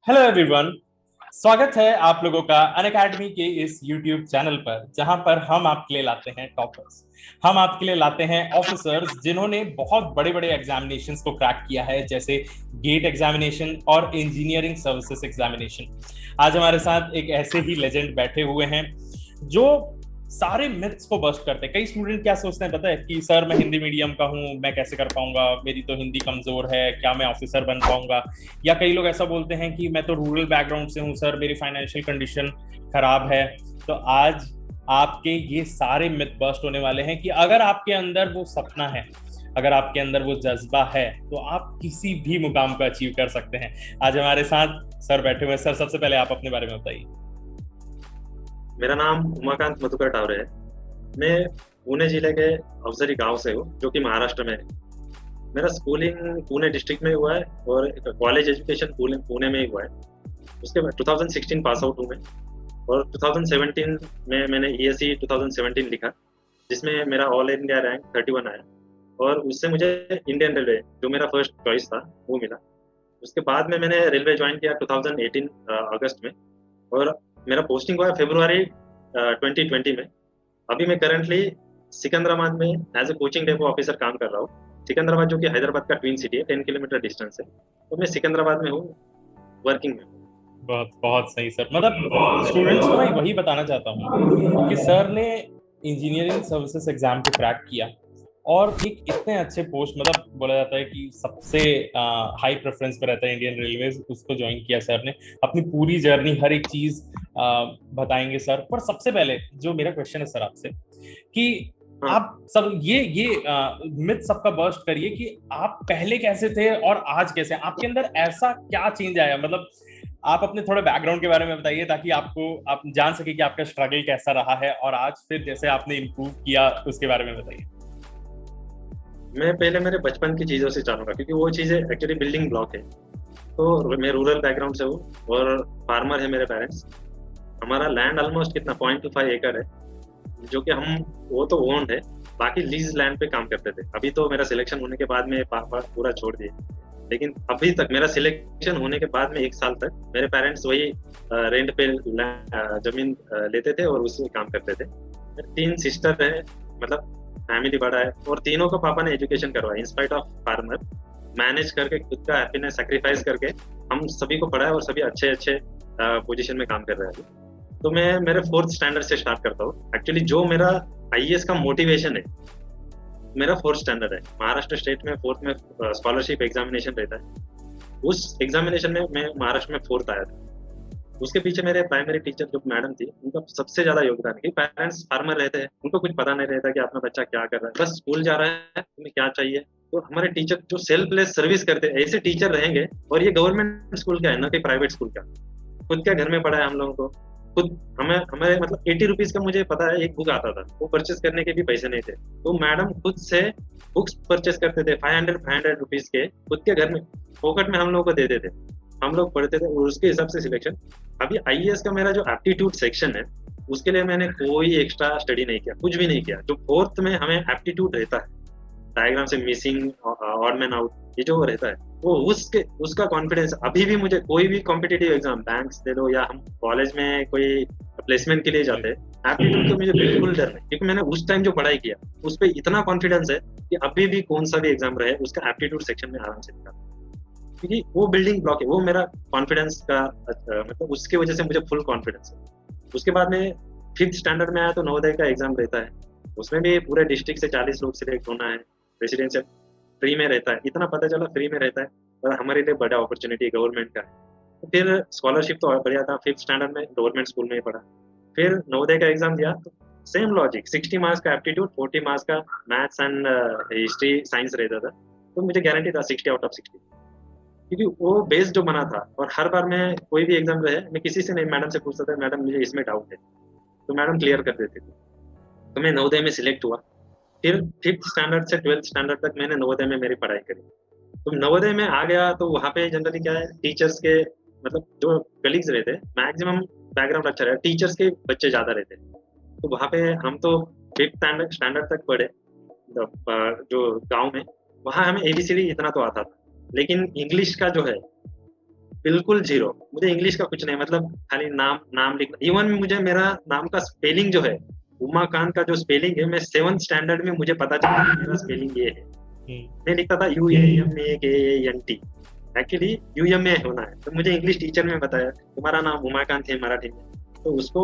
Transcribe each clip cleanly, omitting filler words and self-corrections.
Hello everyone. स्वागत है आप लोगों का अनअकैडमी के इस यूट्यूब चैनल पर, जहां पर हम आपके लिए लाते हैं टॉपर्स। हम आपके लिए लाते हैं ऑफिसर्स जिन्होंने बहुत बड़े बड़े एग्जामिनेशंस को क्रैक किया है, जैसे गेट एग्जामिनेशन और इंजीनियरिंग सर्विसेज एग्जामिनेशन। आज हमारे साथ एक ऐसे ही लेजेंड बैठे हुए हैं जो सारे मिथ्स को बस्ट करते हैं। कई स्टूडेंट क्या सोचते हैं पता है कि सर मैं हिंदी मीडियम का हूँ, मैं कैसे कर पाऊंगा, मेरी तो हिंदी कमजोर है, क्या मैं ऑफिसर बन पाऊंगा। या कई लोग ऐसा बोलते हैं कि मैं तो रूरल बैकग्राउंड से हूँ सर, मेरी फाइनेंशियल कंडीशन खराब है। तो आज आपके ये सारे मिथ बस्ट होने वाले हैं कि अगर आपके अंदर वो सपना है, अगर आपके अंदर वो जज्बा है, तो आप किसी भी मुकाम को अचीव कर सकते हैं। आज हमारे साथ सर बैठे हुए। सर सबसे पहले आप अपने बारे में बताइए। मेरा नाम उमाकांत मधुकर टावरे है। मैं पुणे जिले के अवसरी गांव से हूँ, जो कि महाराष्ट्र में है। मेरा स्कूलिंग पुणे डिस्ट्रिक्ट में हुआ है और कॉलेज एजुकेशन पुणे में ही हुआ है। उसके बाद 2016 पास आउट हूँ मैं, और 2017 में मैंने ESE 2017 लिखा, जिसमें मेरा ऑल इंडिया रैंक 31 आया, और उससे मुझे इंडियन रेलवे, जो मेरा फर्स्ट चॉइस था, वो मिला। उसके बाद में मैंने रेलवे ज्वाइन किया 2018 अगस्त में, और मेरा पोस्टिंग हुआ फरवरी 2020 में। अभी मैं करंटली सिकंदराबाद में as a coaching depot officer काम कर रहा हूँ। सिकंदराबाद जो कि हैदराबाद का ट्विन सिटी है, 10 किलोमीटर डिस्टेंस है, तो मैं सिकंदराबाद में हूँ, वर्किंग में। बहुत बहुत सही सर। मतलब स्टूडेंट्स को मैं वही बताना चाहता हूँ कि सर ने इंजीनियरिंग सर्विसेज एग्जाम को क्रैक किया और एक इतने अच्छे पोस्ट, मतलब बोला जाता है कि सबसे हाई प्रेफरेंस पे रहता है इंडियन रेलवेज, उसको ज्वाइन किया सर ने। अपनी पूरी जर्नी, हर एक चीज बताएंगे सर। पर सबसे पहले जो मेरा क्वेश्चन है सर आपसे, कि हाँ। आप सब ये मिथ सबका बर्स्ट करिए कि आप पहले कैसे थे और आज कैसे, आपके अंदर ऐसा क्या चेंज आया। मतलब आप अपने थोड़े बैकग्राउंड के बारे में बताइए, ताकि आप जान सके कि आपका स्ट्रगल कैसा रहा है और आज फिर जैसे आपने इम्प्रूव किया उसके बारे में बताइए। मैं पहले मेरे बचपन की चीज़ों से जानूंगा, क्योंकि वो चीज़ें एक्चुअली बिल्डिंग ब्लॉक है। तो मैं रूरल बैकग्राउंड से हूँ, और फार्मर है मेरे पेरेंट्स। हमारा लैंड ऑलमोस्ट कितना 0.25 एकड़ है, जो कि हम, वो तो ओन्ड है, बाकी लीज लैंड पे काम करते थे। अभी तो मेरा सिलेक्शन होने के बाद में पापा पूरा छोड़ दिए, लेकिन अभी तक मेरा सिलेक्शन होने के बाद में 1 साल तक मेरे पेरेंट्स वही रेंट पे जमीन लेते थे और उसमें काम करते थे। मेरे 3 सिस्टर है, मतलब फैमिली बड़ा है, और तीनों को पापा ने एजुकेशन करवाया इंस्पाइट ऑफ फार्मर। मैनेज करके, खुद का हैप्पीनेस सेक्रीफाइस करके हम सभी को पढ़ाया, और सभी अच्छे अच्छे पोजीशन में काम कर रहे हैं। तो मैं मेरे 4th स्टैंडर्ड से स्टार्ट करता हूँ। एक्चुअली जो मेरा IAS का मोटिवेशन है, मेरा 4th स्टैंडर्ड है। महाराष्ट्र स्टेट में 4th में स्कॉलरशिप एग्जामिनेशन रहता है। उस एग्जामिनेशन में मैं महाराष्ट्र में 4th आया था। उसके पीछे मेरे प्राइमरी टीचर जो मैडम थी, उनका सबसे ज्यादा योगदान है। पेरेंट्स फार्मर रहते हैं, उनको कुछ पता नहीं रहता कि अपना बच्चा क्या कर रहा है, बस स्कूल जा रहा है, तुम्हें क्या चाहिए। तो हमारे टीचर जो सेल्फलेस सर्विस करते हैं, ऐसे टीचर रहेंगे। और ये गवर्नमेंट स्कूल का है, ना कि प्राइवेट स्कूल का। खुद के घर में पढ़ा है हम लोगों को। खुद हमें हमारे मतलब 80 रुपीज का, मुझे पता है, एक बुक आता था, वो परचेस करने के भी पैसे नहीं थे। तो मैडम खुद से बुक्स परचेस करते थे, 500 रुपीज के, खुद के घर में पॉकेट में हम लोगों को देते थे। हम लोग पढ़ते थे, और उसके हिसाब से सिलेक्शन। अभी IAS का मेरा जो एप्टीट्यूड सेक्शन है, उसके लिए मैंने कोई एक्स्ट्रा स्टडी नहीं किया, कुछ भी नहीं किया। जो 4th में हमें एप्टीट्यूड रहता है, डायग्राम से मिसिंग, ऑड मैन आउट, ये जो रहता है, वो उसका कॉन्फिडेंस अभी भी मुझे, कोई भी कॉम्पिटिटिव एग्जाम, बैंक्स दे लो, या हम कॉलेज में कोई प्लेसमेंट के लिए जाते हैं, एप्टीट्यूड का मुझे बिल्कुल डर नहीं, क्योंकि मैंने उस टाइम जो पढ़ाई किया, उस पर इतना कॉन्फिडेंस है कि अभी भी कौन सा भी एग्जाम रहे, उसका एप्टीट्यूड सेक्शन में आराम से निकाल, क्योंकि वो बिल्डिंग ब्लॉक है, वो मेरा कॉन्फिडेंस का मतलब उसकी वजह से मुझे फुल कॉन्फिडेंस है। उसके बाद में 5th स्टैंडर्ड में आया, तो नवोदय का एग्जाम रहता है। उसमें भी पूरे डिस्ट्रिक्ट से 40 लोग सिलेक्ट होना है। रेसिडेंशियल फ्री में रहता है, इतना पता चला फ्री में रहता है, और हमारे लिए बड़ा अपॉर्चुनिटी गवर्नमेंट का है। तो फिर स्कॉलरशिप तो बढ़िया था, 5th स्टैंडर्ड में गवर्नमेंट स्कूल में ही पढ़ा। फिर नवोदय का एग्जाम दिया, तो सेम लॉजिक, 60 मार्क्स का एप्टीट्यूड, 40 मार्क्स का मैथ्स एंड हिस्ट्री साइंस रहता था। तो मुझे गारंटी था 60 आउट ऑफ 60, क्योंकि वो बेस जो बना था। और हर बार मैं कोई भी एग्जाम रहे, मैं किसी से नहीं, मैडम से पूछता था, मैडम मुझे इसमें डाउट है, तो मैडम क्लियर कर देती थी। तो मैं नवोदय में सिलेक्ट हुआ। फिर 5th स्टैंडर्ड से 12th स्टैंडर्ड तक मैंने नवोदय में मेरी पढ़ाई करी। तो नवोदय में आ गया, तो वहाँ पे जनरली क्या है, टीचर्स के, मतलब जो कलीग्स रहते हैं, मैक्सिमम बैकग्राउंड अच्छा रहता है, टीचर्स के बच्चे ज्यादा रहते हैं। तो वहाँ पे हम तो 5th स्टैंडर्ड तक पढ़े, जो गांव में, वहाँ हमें ABCD इतना तो आता था। लेकिन इंग्लिश का जो है, बिल्कुल जीरो। मुझे इंग्लिश का कुछ नहीं, मतलब खाली नाम नाम लिखना। इवन मुझे मेरा नाम का स्पेलिंग जो है, उमाकांत का जो स्पेलिंग है, मैं 7th स्टैंडर्ड में मुझे पता चला कि मेरा स्पेलिंग ये है। मैं लिखता था UAMAKANT, एक्चुअली UMA होना है। तो मुझे इंग्लिश टीचर ने बताया तुम्हारा नाम उमाकांत है मराठी में, तो उसको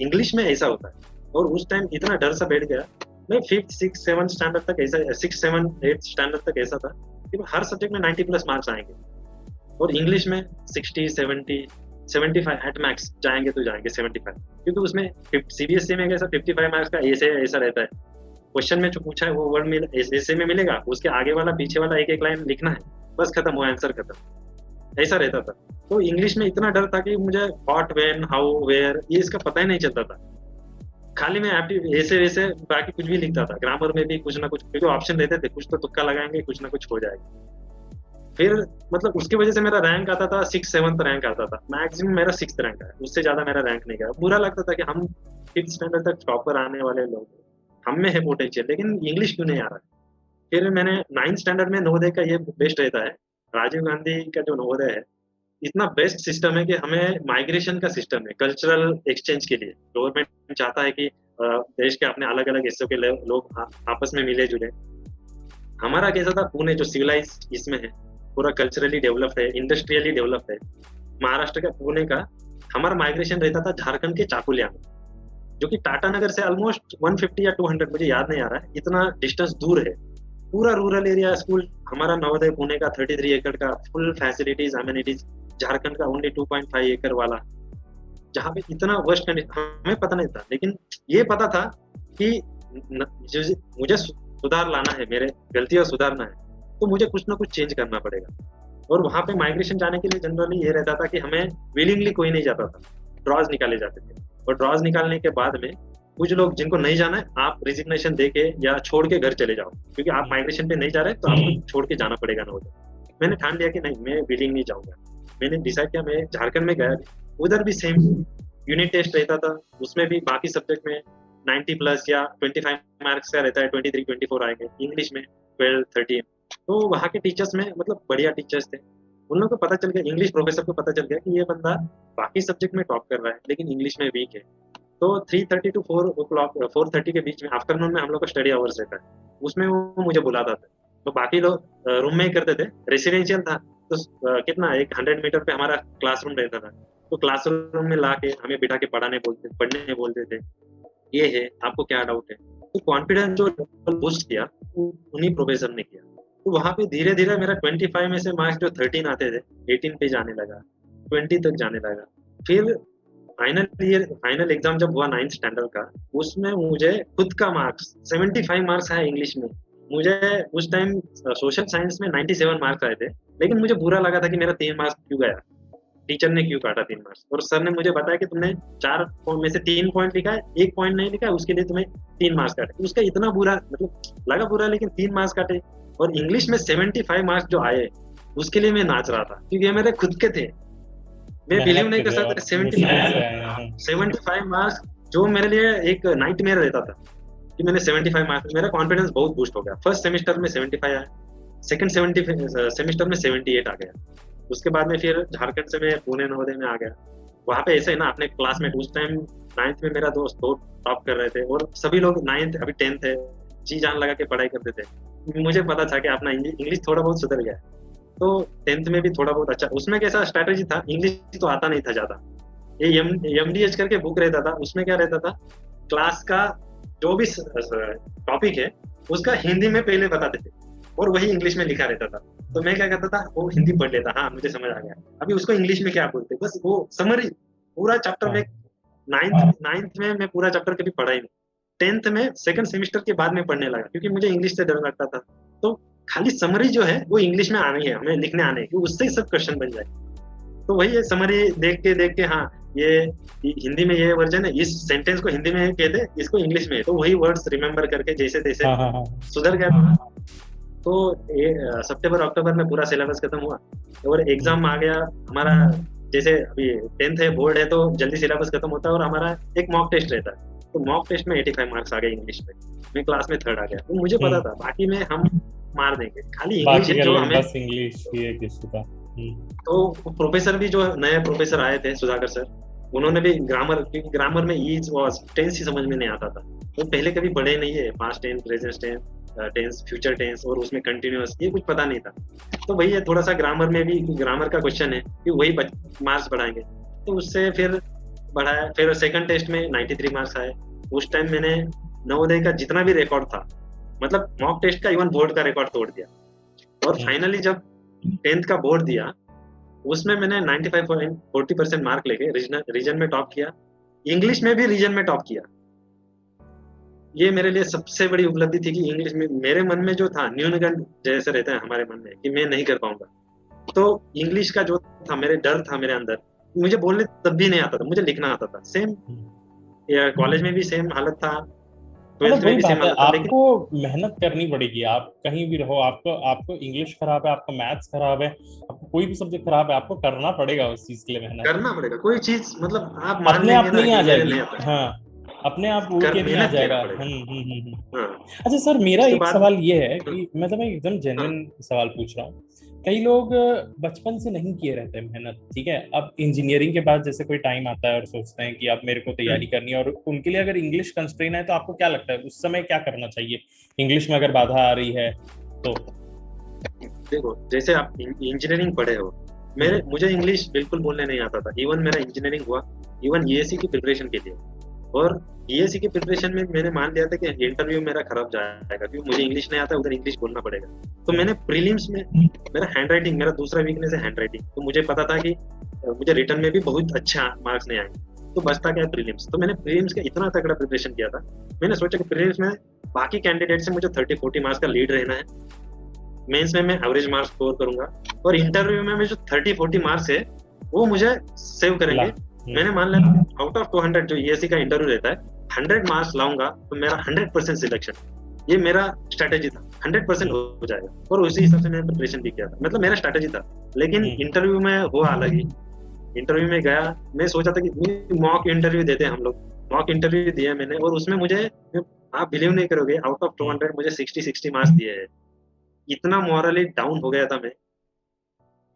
इंग्लिश में ऐसा होता है। और उस टाइम इतना डर सा बैठ गया। मैं 5th 6th 7th स्टैंडर्ड तक ऐसा, 6th 7th 8th स्टैंडर्ड तक ऐसा था कि हर सब्जेक्ट में 90+ मार्क्स आएंगे, और इंग्लिश में 60 70 75 एट मैक्स जाएंगे तो जाएंगे 75, क्योंकि उसमें CBSE में कैसा 55 मार्क्स का ऐसे ऐसा रहता है। क्वेश्चन में जो पूछा है वो वर्ड में ऐसे में मिलेगा, उसके आगे वाला पीछे वाला एक एक लाइन लिखना है, बस खत्म, वो आंसर खत्म, ऐसा रहता था। तो इंग्लिश में इतना डर था कि मुझे व्हाट व्हेन हाउ वेयर ये इसका पता ही नहीं चलता था। खाली मैं ऐसे वैसे बाकी कुछ भी लिखता था। ग्रामर में भी कुछ ना कुछ, क्योंकि ऑप्शन रहते थे, कुछ तो तुक्का लगाएंगे, कुछ ना कुछ हो जाएगा। फिर मतलब उसकी वजह से मेरा रैंक आता था 6th 7th रैंक आता था, मैक्सिमम मेरा 6th रैंक है, उससे ज्यादा मेरा रैंक नहीं गया। बुरा लगता था कि हम 5th स्टैंडर्ड तक टॉपर आने वाले लोग, हम में है पोटेंशियल, लेकिन इंग्लिश क्यों नहीं आ रहा है। फिर मैंने 9th स्टैंडर्ड में नवोदय का ये बेस्ट रहता है, राजीव गांधी का जो नवोदय है, इतना बेस्ट सिस्टम है कि हमें माइग्रेशन का सिस्टम है कल्चरल एक्सचेंज के लिए। गवर्नमेंट चाहता है कि देश के अपने अलग अलग हिस्सों के लोग आपस में मिले जुले। हमारा कैसा था, पुणे जो सिविलाइज इसमें है, पूरा कल्चरली डेवलप्ड है, इंडस्ट्रियली डेवलप्ड है। महाराष्ट्र का पुणे का हमारा माइग्रेशन रहता था झारखंड के चाकुलिया में, जो कि टाटा नगर से ऑलमोस्ट 150 या 200, मुझे याद नहीं आ रहा है, इतना डिस्टेंस दूर है। पूरा रूरल एरिया स्कूल हमारा नवोदय पुणे का 33 एकड़ का, फुल फैसिलिटीज अमेनिटीज। झारखंड का ओनली 2.5 एकड़ वाला, जहाँ पे इतना वर्स्ट कंडीशन, हमें पता नहीं था। लेकिन ये पता था कि मुझे सुधार लाना है, मेरे गलतियां सुधारना है, तो मुझे कुछ ना कुछ चेंज करना पड़ेगा। और वहां पे माइग्रेशन जाने के लिए जनरली ये रहता था कि हमें विलिंगली कोई नहीं जाता था, ड्रॉज निकाले जाते थे। और ड्रॉज निकालने के बाद में कुछ लोग जिनको नहीं जाना है, आप रिजिग्नेशन दे के या छोड़ के घर चले जाओ, क्योंकि आप माइग्रेशन पे नहीं जा रहे तो आपको छोड़ के जाना पड़ेगा नवोदय। मैंने ठान लिया कि नहीं, मैं विलिंग नहीं जाऊंगा। मैंने डिसाइड किया, मैं झारखंड में गया, उधर भी सेम यूनिट टेस्ट रहता था, उसमें भी बाकी सब्जेक्ट में 90+ या 25 मार्क्स का रहता है, 23 24 आएंगे, इंग्लिश में 12 13। तो वहाँ के टीचर्स में मतलब बढ़िया टीचर्स थे, उन लोगों को पता चल गया, इंग्लिश प्रोफेसर को पता चल गया कि ये बंदा बाकी सब्जेक्ट में टॉप कर रहा है लेकिन इंग्लिश में वीक है। तो 3:30 to 4:30 के बीच में आफ्टरनून में हम लोग का स्टडी आवर्स रहता है, उसमें वो मुझे बुलाता था। तो बाकी लोग रूम में ही करते थे, रेसिडेंशियल था, तो कितना 100 मीटर पे हमारा क्लासरूम रहता था। तो क्लासरूम में ला के हमें बिठा के पढ़ने बोलते थे, ये है, आपको क्या डाउट है। तो कॉन्फिडेंस जो बूस्ट किया उन्हीं प्रोफेसर ने किया। तो वहाँ पे धीरे धीरे मेरा 25 में से मार्क्स जो 13 आते थे 18 पे जाने लगा, 20 तक जाने लगा। फिर फाइनल एग्जाम जब हुआ 9th स्टैंडर्ड का, उसमें मुझे खुद का मार्क्स 75 मार्क्स आया इंग्लिश में। मुझे उस टाइम सोशल साइंस में 97 मार्क्स आए थे, लेकिन मुझे बुरा लगा था कि मेरा 3 मार्क्स क्यों गया, टीचर ने क्यों काटा 3 मार्क्स। और सर ने मुझे बताया कि तुमने 4 में से 3 पॉइंट लिखा है, 1 पॉइंट नहीं लिखा है, उसके लिए तुम्हें 3 मार्क्स काटे। उसका इतना बुरा मतलब लगा बुरा, लेकिन 3 मार्क्स काटे। और इंग्लिश में 75 मार्क्स जो आए उसके लिए मैं नाच रहा था, क्योंकि ये मेरे खुद के थे। मैं बिलीव नहीं कर सकता 75 मार्क्स जो मेरे लिए एक नाइटमेयर रहता था कि मैंने 75 मार्क्स, मेरा कॉन्फिडेंस बहुत बूस्ट हो गया। फर्स्ट सेमेस्टर में 75 आया, सेकंड सेमेस्टर में 78 आ गया। उसके बाद में फिर झारखंड से मैं पुणे नवोदय में आ गया। वहाँ पे ऐसे है ना, अपने क्लासमेट उस टाइम 9th में मेरा दोस्त बहुत टॉप कर रहे थे, और सभी लोग 9th अभी 10th है, जी जान लगा के पढ़ाई करते थे। मुझे पता था कि अपना इंग्लिश थोड़ा बहुत सुधर गया, तो 10th में भी थोड़ा बहुत अच्छा। उसमें कैसा स्ट्रैटेजी था, इंग्लिश तो आता नहीं था ज्यादा, ये MDH करके बुक रहता था, उसमें क्या रहता था, क्लास का जो भी टॉपिक है उसका हिंदी में पहले बताते थे और वही इंग्लिश में लिखा रहता था। तो मैं क्या करता था, वो हिंदी पढ़ लेता, हाँ मुझे समझ आ गया, अभी उसको इंग्लिश में क्या बोलते, बस वो समरी पूरा चैप्टर में। 9th में मैं पूरा चैप्टर कभी पढ़ा ही नहीं। 10th में सेकंड सेमेस्टर के बाद में पढ़ने लगा, क्योंकि मुझे इंग्लिश से डर लगता था। तो खाली समरी जो है वो इंग्लिश में आनी है, हमें लिखने आने हैं, उससे ही सब क्वेश्चन बन जाए। तो वही है, समरी देख के हाँ ये हिंदी में ये वर्जन है, इस सेंटेंस को हिंदी में कहते, इसको इंग्लिश में, तो वही वर्ड्स रिमेम्बर करके जैसे तैसे सुधर गया। तो सितंबर अक्टूबर में पूरा सिलेबस खत्म हुआ और एग्जाम आ गया हमारा। जैसे अभी 10th है, बोर्ड है, तो जल्दी सिलेबस खत्म होता है और हमारा एक मॉक टेस्ट रहता है। तो मॉक टेस्ट में 85 मार्क्स आ गए इंग्लिश में, मैं क्लास में 3rd आ गया। तो मुझे पता था बाकी में हम मार देंगे, खाली इंग्लिश जो हमें बस इंग्लिश ही एक इशू था। तो प्रोफेसर भी जो नए प्रोफेसर आए थे सुधाकर सर, उन्होंने भी ग्रामर, क्योंकि ग्रामर में ईज वॉज टेंस ही समझ में नहीं आता था, तो पहले कभी पढ़े नहीं है, past tense, present tense, tense, future tense और उसमें कंटिन्यूअस, ये कुछ पता नहीं था। तो भैया थोड़ा सा ग्रामर में भी, ग्रामर का क्वेश्चन है कि वही मार्क्स बढ़ाएंगे, तो उससे फिर बढ़ाया। फिर सेकंड टेस्ट में 93 मार्क्स आए। उस टाइम मैंने नवोदय का जितना भी रिकॉर्ड था, मतलब मॉक टेस्ट का, इवन बोर्ड का रिकॉर्ड तोड़ दिया। और फाइनली जब 10th का बोर्ड दिया, उसमें मैंने 95.40% मार्क लेके रीजन में टॉप किया, इंग्लिश में भी रीजन में टॉप किया। ये मेरे लिए सबसे बड़ी उपलब्धि थी कि इंग्लिश में मेरे मन में जो था, न्यूनगंड जैसे रहता है हमारे मन में कि मैं नहीं कर पाऊंगा, तो इंग्लिश का जो था, मेरे डर था मेरे अंदर, मुझे बोलने तब भी नहीं आता था, मुझे लिखना आता था। सेम कॉलेज में भी सेम हालत था, मतलब वही बात है, आपको मेहनत करनी पड़ेगी। आप कहीं भी रहो, आपको इंग्लिश खराब है, आपको मैथ्स खराब है, आपको कोई भी सब्जेक्ट खराब है, आपको करना पड़ेगा उस चीज के लिए मेहनत। करना पड़ेगा, कोई चीज मतलब आप मान अपने आप नहीं आ जाएगी। नहीं आता, हाँ, अपने आप उड़ के नहीं आ जाएगा। हाँ। अच्छा सर, मेरा एक सवाल ये है कि मतलब मैं एकदम जेन्युइन सवाल पूछ रहा हूँ। कई लोग बचपन से नहीं किए रहते हैं मेहनत, ठीक है, अब इंजीनियरिंग के बाद जैसे कोई टाइम आता है और सोचते हैं कि अब मेरे को तैयारी करनी है, और उनके लिए अगर इंग्लिश कंस्ट्रेन है, तो आपको क्या लगता है उस समय क्या करना चाहिए इंग्लिश में अगर बाधा आ रही है तो? देखो, जैसे आप इंजीनियरिंग पढ़े हो, मुझे इंग्लिश बिल्कुल बोलने नहीं आता था। इवन मेरा इंजीनियरिंग हुआ इवन ईएससी की प्रिपरेशन के लिए, और ईएससी की प्रिपरेशन में मैंने मान लिया था कि इंटरव्यू मेरा खराब जाएगा, क्योंकि मुझे इंग्लिश नहीं आता, उधर इंग्लिश बोलना पड़ेगा। तो मैंने प्रीलिम्स में, मेरा हैंड राइटिंग, मेरा दूसरा वीकनेस है हैंड राइटिंग, तो मुझे पता था कि मुझे रिटर्न में भी बहुत अच्छा मार्क्स नहीं आएंगे, तो बचता क्या है प्रीलिम्स। तो मैंने प्रीलिम्स का इतना तगड़ा प्रिपरेशन किया था, मैंने सोचा कि प्रीलिम्स में बाकी कैंडिडेट से मुझे 30-40 मार्क्स का लीड रहना है, मेंस में मैं एवरेज मार्क्स स्कोर करूंगा, और इंटरव्यू में जो 30-40 मार्क्स है वो मुझे सेव करेंगे। मैंने मान लिया आउट ऑफ 200 जो ईएससी का इंटरव्यू रहता है, 100 मार्क्स लाऊंगा तो मेरा 100% सिलेक्शन, ये मेरा स्ट्रेटेजी था, 100% हो जाएगा। और उसी हिसाब से मैंने प्रिपरेशन भी किया था, मतलब मेरा स्ट्रेटेजी था। लेकिन इंटरव्यू में हुआ अलग ही। इंटरव्यू में गया, मैं सोचा था कि मॉक इंटरव्यू देते हैं हम लोग, मॉक इंटरव्यू दिया मैंने, और उसमें मुझे, आप बिलीव नहीं करोगे, आउट ऑफ 200 मुझे 60 मार्क्स दिए हैं। इतना मॉरली डाउन हो गया था मैं।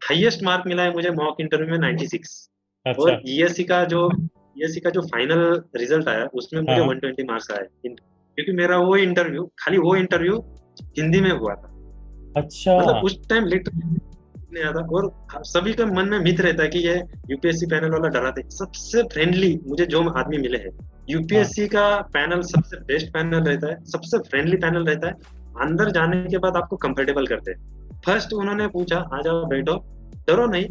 हाईएस्ट मार्क मिला है मुझे मॉक इंटरव्यू में 96। अच्छा। और ईएससी का जो फाइनल रिजल्ट आया उसमें मुझे 120 मार्क्स आए, क्योंकि मेरा वो इंटरव्यू हिंदी में हुआ था। अच्छा, मतलब उस टाइम लिटरली नहीं आता। और सभी के मन में मिथ रहता है कि ये यूपीएससी पैनल वाला डराते। सबसे फ्रेंडली मुझे जो आदमी मिले हैं, यूपीएससी का पैनल सबसे बेस्ट पैनल रहता है, सबसे फ्रेंडली पैनल रहता है। अंदर जाने के बाद आपको कंफर्टेबल करते हैं। फर्स्ट उन्होंने पूछा, आ जाओ बैठो, डरो नहीं,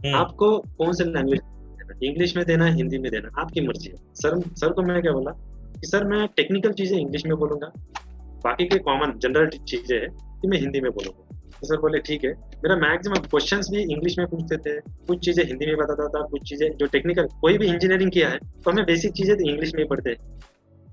आपको कौन से लैंग्वेज देना, इंग्लिश में देना है, हिंदी में देना, आपकी मर्जी है। सर को मैं क्या बोला कि सर मैं टेक्निकल चीजें इंग्लिश में बोलूंगा, बाकी के कॉमन जनरल चीजें है कि मैं हिंदी में बोलूंगा। तो सर बोले ठीक है। मेरा मैक्सिमम क्वेश्चंस भी इंग्लिश में पूछते थे, कुछ चीजें हिंदी में बताता था, कुछ चीजें जो टेक्निकल, कोई भी इंजीनियरिंग किया है तो हमें बेसिक चीजें तो इंग्लिश में ही पढ़ते हैं।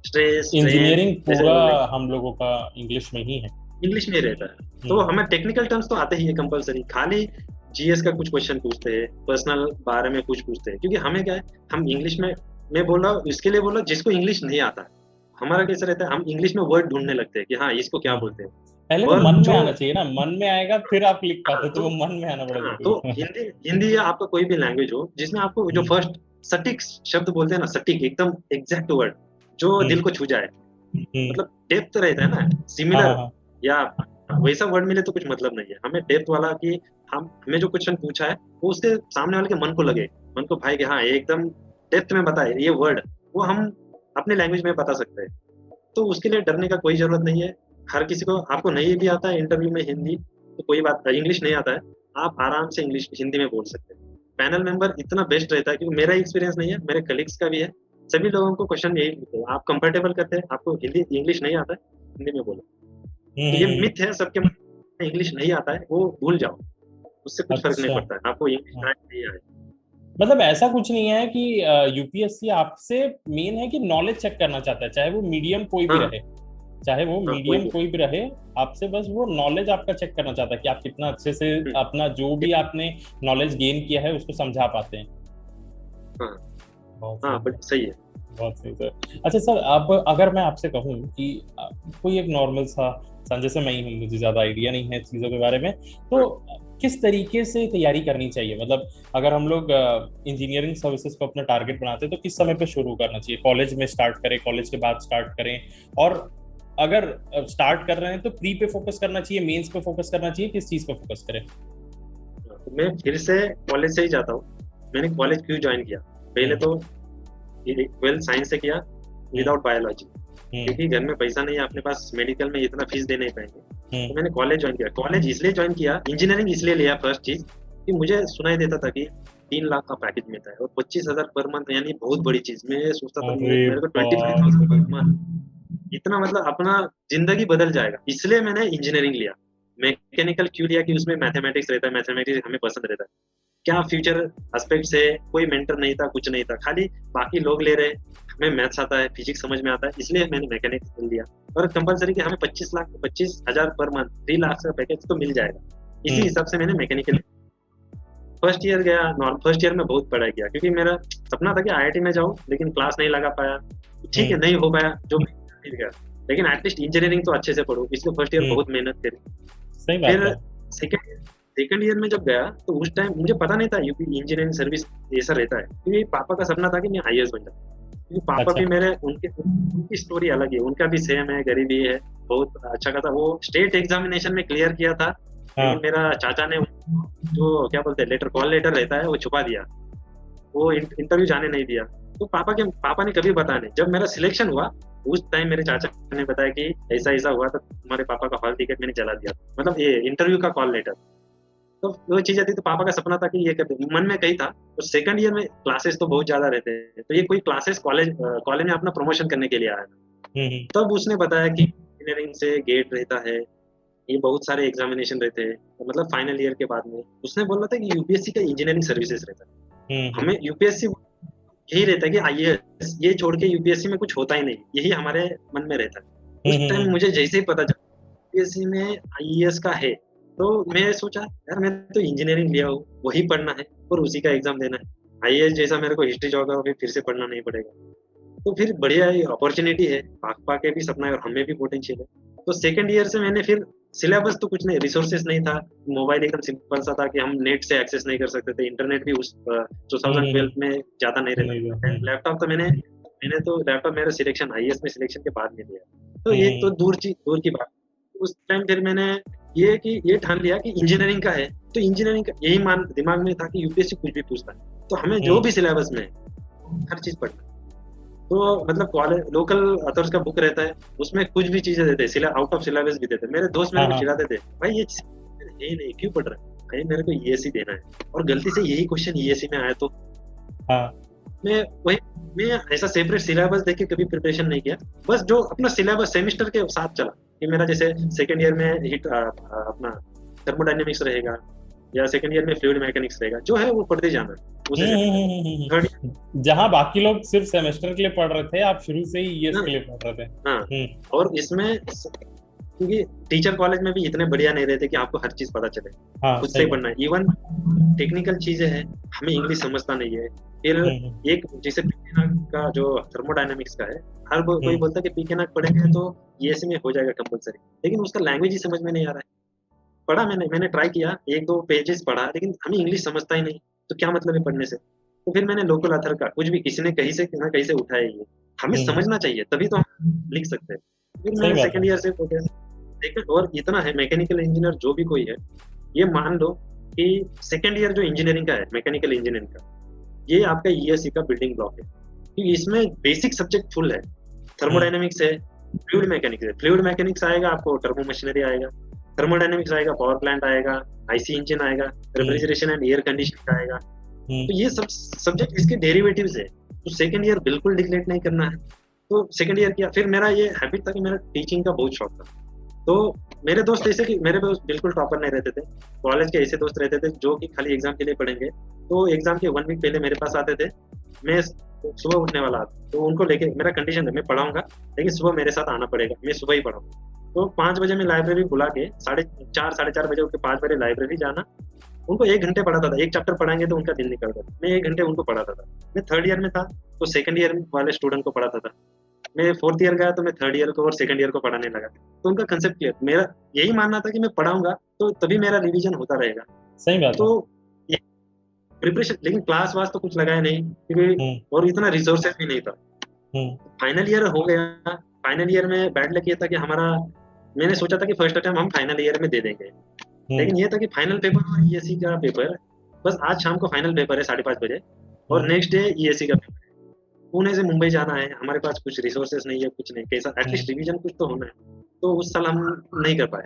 स्ट्रेस, इंजीनियरिंग पूरा हम लोगों का इंग्लिश में ही है, इंग्लिश में ही रहता है। तो हमें टेक्निकल टर्म्स तो आते ही है कंपलसरी, खाली जीएस का कुछ क्वेश्चन पूछते हैं, पर्सनल बारे में कुछ पूछते हैं, क्योंकि हमें क्या है, हम इंग्लिश में, मैं बोल रहा हूँ इसके लिए बोल रहा हूँ जिसको इंग्लिश नहीं आता है। हमारा कैसा रहता है, हम इंग्लिश में वर्ड ढूंढने लगते हैं कि हाँ इसको क्या बोलते हैं। पहले तो मन में आना चाहिए ना, मन में आएगा फिर आप लिख पाते, तो वो मन में आना पड़ेगा। तो हिंदी या आपका कोई भी लैंग्वेज हो जिसमें आपको जो फर्स्ट सटीक शब्द बोलते हैं ना, सटीक एकदम एग्जैक्ट वर्ड जो दिल को छू जाए, मतलब डेप्थ रहता है ना, सिमिलर या वैसा वर्ड मिले तो कुछ मतलब नहीं है। हमें डेप्थ वाला कि हमें जो क्वेश्चन पूछा है वो उसके सामने वाले के मन को लगे, मन को भाई कि हाँ एकदम डेप्थ में बताए ये वर्ड, वो हम अपने लैंग्वेज में बता सकते हैं। तो उसके लिए डरने का कोई जरूरत नहीं है। हर किसी को, आपको नहीं भी आता है इंटरव्यू में हिंदी तो कोई बात, इंग्लिश नहीं आता है, आप आराम से इंग्लिश हिंदी में बोल सकते हैं। पैनल मेंबर इतना बेस्ट रहता है, क्योंकि मेरा एक्सपीरियंस नहीं है, मेरे कलीग्स का भी है, सभी लोगों को क्वेश्चन यही पूछते हैं, आप कंफर्टेबल करते हैं, आपको हिंदी इंग्लिश नहीं आता है, हिंदी में बोलो। ये मिथ है सबके मन में, इंग्लिश नहीं आता है वो भूल जाओ, उससे कुछ फर्क नहीं पड़ता है, आपको इंग्लिश नहीं आए। मतलब ऐसा कुछ नहीं है कि यूपीएससी आपसे मेन है कि नॉलेज चेक करना चाहता है, चाहे वो मीडियम कोई भी रहे, चाहे वो मीडियम कोई भी रहे, आपसे बस वो नॉलेज आपका चेक करना चाहता है कि आप कितना अच्छे से अपना जो भी आपने नॉलेज गेन किया है उसको समझा पाते हैं। बहुत सही है, बहुत सही सर। अच्छा सर, अब अगर मैं आपसे कहूँ कि कोई एक नॉर्मल सा, जैसे मैं ही हूँ, मुझे ज्यादा आइडिया नहीं है चीजों के बारे में, तो किस तरीके से तैयारी करनी चाहिए? मतलब अगर हम लोग इंजीनियरिंग सर्विसेज को अपना टारगेट बनाते हैं तो किस समय पे शुरू करना चाहिए? कॉलेज में स्टार्ट करें, कॉलेज के बाद स्टार्ट करें? और अगर स्टार्ट कर रहे हैं तो प्री पे फोकस करना चाहिए, मेंस पे फोकस करना चाहिए, किस चीज पे फोकस करें? तो मैं फिर से कॉलेज से ही जाता हूँ। मैंने कॉलेज क्यों ज्वाइन किया? पहले तो 12th साइंस से किया विदाउट बायोलॉजी, क्योंकि घर में पैसा नहीं है, अपने पास मेडिकल में इतना फीस दे नहीं पाएंगे। तो मैंने कॉलेज ज्वाइन किया। कॉलेज इसलिए ज्वाइन किया, इंजीनियरिंग इसलिए लिया फर्स्ट चीज कि मुझे सुनाई देता था कि 3 लाख का पैकेज मिलता है और 25,000 पर मंथ, यानी बहुत बड़ी चीज। मैं सोचता था अरे मेरे को बाप 25,000 पर मंथ, इतना मतलब अपना जिंदगी बदल जाएगा। इसलिए मैंने इंजीनियरिंग लिया। मैकेनिकल क्यों लिया? कि उसमें मैथमेटिक्स रहता है, मैथमेटिक्स हमें पसंद रहता है। क्या फ्यूचर एस्पेक्ट से कोई मेंटर नहीं था, कुछ नहीं था, खाली बाकी लोग ले रहे, हमें मैथ्स आता है, फिजिक्स समझ में आता है, इसलिए मैंने मैकेनिक्स लिया। और कंपलसरी कि हमें 25,000 पर मंथ, 3 लाख का पैकेज तो मिल जाएगा, इसी हिसाब से मैंने मैकेनिकल फर्स्ट ईयर गया। नॉर्मल फर्स्ट ईयर में बहुत पढ़ाई किया, क्योंकि मेरा सपना था कि आईआईटी में जाऊं, लेकिन क्लास नहीं लगा पाया। ठीक है, नहीं हो पाया, जो मिल गया, लेकिन एटलीस्ट इंजीनियरिंग तो अच्छे से पढ़ो, इसलिए फर्स्ट ईयर बहुत मेहनत करी। सही बात फिर है। सेकंड ईयर में जब गया तो उस टाइम मुझे पता नहीं था यूपी इंजीनियरिंग सर्विस ऐसा रहता है, क्योंकि पापा का सपना था कि मैं आईएएस बन जाऊं। क्योंकि पापा अच्छा। भी मेरे, उनकी स्टोरी अलग है, उनका भी सेम है, गरीबी है, बहुत अच्छा खासा वो स्टेट एग्जामिनेशन में क्लियर किया था। हाँ। लेकिन मेरा चाचा ने जो क्या बोलते हैं लेटर, कॉल लेटर रहता है, वो छुपा दिया, वो इंटरव्यू जाने नहीं दिया। तो पापा ने कभी बताया नहीं। जब मेरा सिलेक्शन हुआ उस टाइम मेरे चाचा ने बताया कि ऐसा ऐसा हुआ, तो तुम्हारे पापा का हॉल टिकट मैंने जला दिया, मतलब ये इंटरव्यू का कॉल लेटर। तो वो चीजें थी, तो पापा का सपना था कि ये करते, मन में कही था। तो सेकंड ईयर में क्लासेस तो बहुत ज्यादा रहते हैं, तो ये कोई क्लासेस कॉलेज में अपना प्रमोशन करने के लिए आया था। तब उसने बताया कि इंजीनियरिंग से गेट रहता है, ये बहुत सारे एग्जामिनेशन रहते हैं, तो मतलब फाइनल ईयर के बाद में उसने बोला था कि यूपीएससी का इंजीनियरिंग सर्विसेज रहता है। हमें यूपीएससी यही रहता है कि आईएएस, ये छोड़ के यूपीएससी में कुछ होता ही नहीं, यही हमारे मन में रहता है। उस टाइम मुझे जैसे ही पता चला यूपीएससी में आईएएस का है, तो मैं सोचा यार मैं तो इंजीनियरिंग लिया हूँ, वही पढ़ना है और उसी का एग्जाम देना है। आईएएस जैसा मेरे को हिस्ट्री ज्योग्राफी फिर से पढ़ना नहीं पड़ेगा। तो फिर बढ़िया अपॉर्चुनिटी है, पापा के भी सपना है और हमें भी पोटेंशियल है। तो सेकंड ईयर से मैंने फिर सिलेबस तो कुछ नहीं, रिसोर्सेस नहीं था, मोबाइल एकदम सिंपल सा था कि हम नेट से एक्सेस नहीं कर सकते थे, इंटरनेट भी उस 2012 में ज्यादा नहीं रहता। लैपटॉप तो मैंने तो लैपटॉप मेरा सिलेक्शन आईएएस में सिलेक्शन के बाद में लिया। तो ये तो दूर की बात। उस टाइम फिर मैंने ये ठान लिया कि इंजीनियरिंग का है, तो इंजीनियरिंग का यही मान दिमाग में था कि यूपीएससी कुछ भी पूछता है, तो हमें जो भी सिलेबस में हर चीज पढ़ना। तो मतलब कॉलेज लोकल अथर्स का बुक रहता है, उसमें कुछ भी चीजें देते हैं, आउट ऑफ सिलेबस भी देते हैं। मेरे दोस्त मेरे को चिढ़ाते थे, भाई ये नहीं क्यों पढ़ रहा है, भाई मेरे को ईएससी देना है, और गलती से यही क्वेश्चन ईएससी में आया तो मैं ऐसा सेपरेट सिलेबस देख के कभी प्रिपरेशन नहीं किया। बस जो अपना सिलेबस सेमेस्टर के साथ चला, कि मेरा जैसे सेकंड ईयर में अपना थर्मोडायनेमिक्स रहेगा, या सेकंड ईयर में फ्लूइड मैकेनिक्स रहेगा, जो है वो पढ़ते जाना है। जहां बाकी लोग सिर्फ सेमेस्टर के लिए पढ़ रहे थे, आप शुरू से ही ईएस के लिए पढ़ रहे थे। हाँ, और इसमें क्योंकि टीचर कॉलेज में भी इतने बढ़िया नहीं रहते कि आपको हर चीज पता चले, खुद से ही पढ़ना है। इवन टेक्निकल चीजें हैं, हमें इंग्लिश समझता नहीं है। फिर एक जैसे पीकेनाक का जो थर्मोडायनेमिक्स का है, हर कोई बोलता है कि पीकेनाक पढ़ेंगे तो ईएससी में हो जाएगा कंपलसरी, लेकिन उसका लैंग्वेज ही समझ में नहीं आ रहा है। पढ़ा मैंने ट्राई किया, 1-2 पेजेस पढ़ा, लेकिन हमें इंग्लिश समझता ही नहीं, तो क्या मतलब है पढ़ने से। तो फिर मैंने लोकल अथर का कुछ भी किसी ने कहीं से ना कहीं से उठाया, ये हमें समझना चाहिए, तभी तो हम लिख सकते हैं। फिर मैंने सेकंड ईयर से और इतना है, मैकेनिकल इंजीनियर जो भी कोई है, ये मान लो कि सेकंड ईयर जो इंजीनियरिंग का है, मैकेनिकल इंजीनियरिंग का, ये आपका ईएससी का बिल्डिंग ब्लॉक है, क्योंकि इसमें बेसिक सब्जेक्ट फुल है। थर्मोडायनेमिक्स है, फ्लूइड मैकेनिक्स है, फ्लूइड मैकेनिक्स आएगा आपको, टर्बो मशीनरी आएगा, थर्मोडायनेमिक्स आएगा, पावर प्लांट आएगा, आईसी इंजन आएगा, रेफ्रिजरेशन एंड एयर कंडीशनिंग आएगा। तो ये सब सब्जेक्ट इसके डेरिवेटिव्स है, तो सेकंड ईयर बिल्कुल डिग्लेक्ट नहीं करना है। तो सेकंड ईयर किया। फिर मेरा ये हैबिट था कि मेरा टीचिंग का बहुत शौक था, तो मेरे दोस्त ऐसे कि मेरे दोस्त बिल्कुल टॉपर नहीं रहते थे, कॉलेज के ऐसे दोस्त रहते थे जो कि खाली एग्जाम के लिए पढ़ेंगे। तो एग्जाम के 1 वीक पहले मेरे पास आते थे, मैं सुबह उठने वाला था, तो उनको लेके मेरा कंडीशन है मैं पढ़ाऊंगा, लेकिन सुबह मेरे साथ आना पड़ेगा, मैं सुबह ही पढ़ाऊंगा। तो 5 बजे मैं लाइब्रेरी बुला के 4:30 साढ़े 4 बजे उठ के 5 बजे लाइब्रेरी जाना, उनको 1 घंटे पढ़ाता था। एक चैप्टर पढ़ाएंगे तो उनका दिन निकलता था, मैं 1 घंटे उनको पढ़ाता था। मैं थर्ड ईयर में था तो सेकंड ईयर वाले स्टूडेंट को पढ़ाता था, मैं फोर्थ ईयर गया तो मैं थर्ड ईयर को और सेकंड ईयर को पढ़ाने लगा। तो उनका कंसेप्ट क्लियर, मेरा यही मानना था कि मैं पढ़ाऊंगा तो तभी मेरा रिवीजन होता रहेगा। सही बात है। तो ये प्रिपरेशन, लेकिन क्लास वास तो कुछ लगाया नहीं क्योंकि, हम्म। और इतना रिसोर्सेज भी नहीं था। हम्म। फाइनल ईयर हो गया। फाइनल ईयर में बैड लक ये था कि हमारा, मैंने सोचा था कि फर्स्ट अटेम्प्ट हम फाइनल ईयर में दे देंगे, हम्म। लेकिन ये था कि फाइनल पेपर और ईएससी का पेपर, बस आज शाम को फाइनल पेपर है 5:30 बजे, और हम्म। नेक्स्ट डे ईएससी का पेपर है। पुणे से मुंबई जाना है, हमारे पास कुछ रिसोर्सेस नहीं है, कुछ नहीं, कैसा हम्म। एटलीस्ट रिवीजन कुछ तो होना है। तो उस साल हम नहीं कर पाए।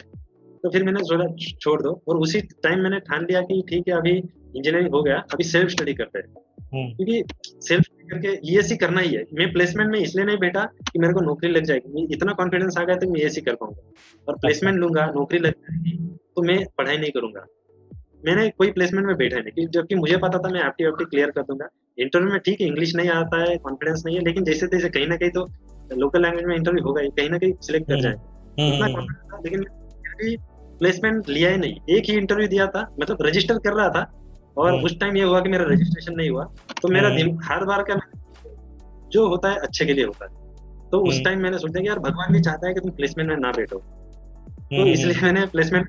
तो फिर मैंने सोचा छोड़ दो, और उसी टाइम मैंने ठान लिया कि ठीक है, अभी इंजीनियरिंग हो गया, अभी सेल्फ स्टडी करते हैं। हम्म। क्योंकि सेल्फ करके ईएससी करना ही है। मैं प्लेसमेंट में इसलिए नहीं बैठा कि मेरे को नौकरी लग जाएगी, मैं इतना कॉन्फिडेंस आ गया था कि मैं ईएससी कर पाऊंगा, और अच्छा। प्लेसमेंट लूंगा, नौकरी लग जाएगी, तो मैं पढ़ाई नहीं करूंगा। मैंने कोई प्लेसमेंट में बैठा नहीं, जबकि मुझे पता था मैं एप्टी वैप्टी क्लियर कर दूंगा। इंटरव्यू में ठीक है, इंग्लिश नहीं आता है, कॉन्फिडेंस नहीं है, लेकिन जैसे तैसे कहीं ना कहीं तो लोकल लैंग्वेज में इंटरव्यू होगा ही, कहीं ना कहीं सिलेक्ट कर हम्म। जाएंगे, इतना कॉन्फिडेंस था। लेकिन फिर भी प्लेसमेंट लिया ही नहीं। एक ही इंटरव्यू दिया था, मतलब रजिस्टर कर रहा था, और हम्म। उस टाइम ये हुआ कि मेरा रजिस्ट्रेशन नहीं हुआ। तो मेरा हम्म। हर बार का जो होता है अच्छे के लिए होता है। तो उस हम्म। टाइम मैंने सोचा कि यार भगवान भी चाहता है कि तुम प्लेसमेंट में ना बैठो, तो हम्म। इसलिए मैंने प्लेसमेंट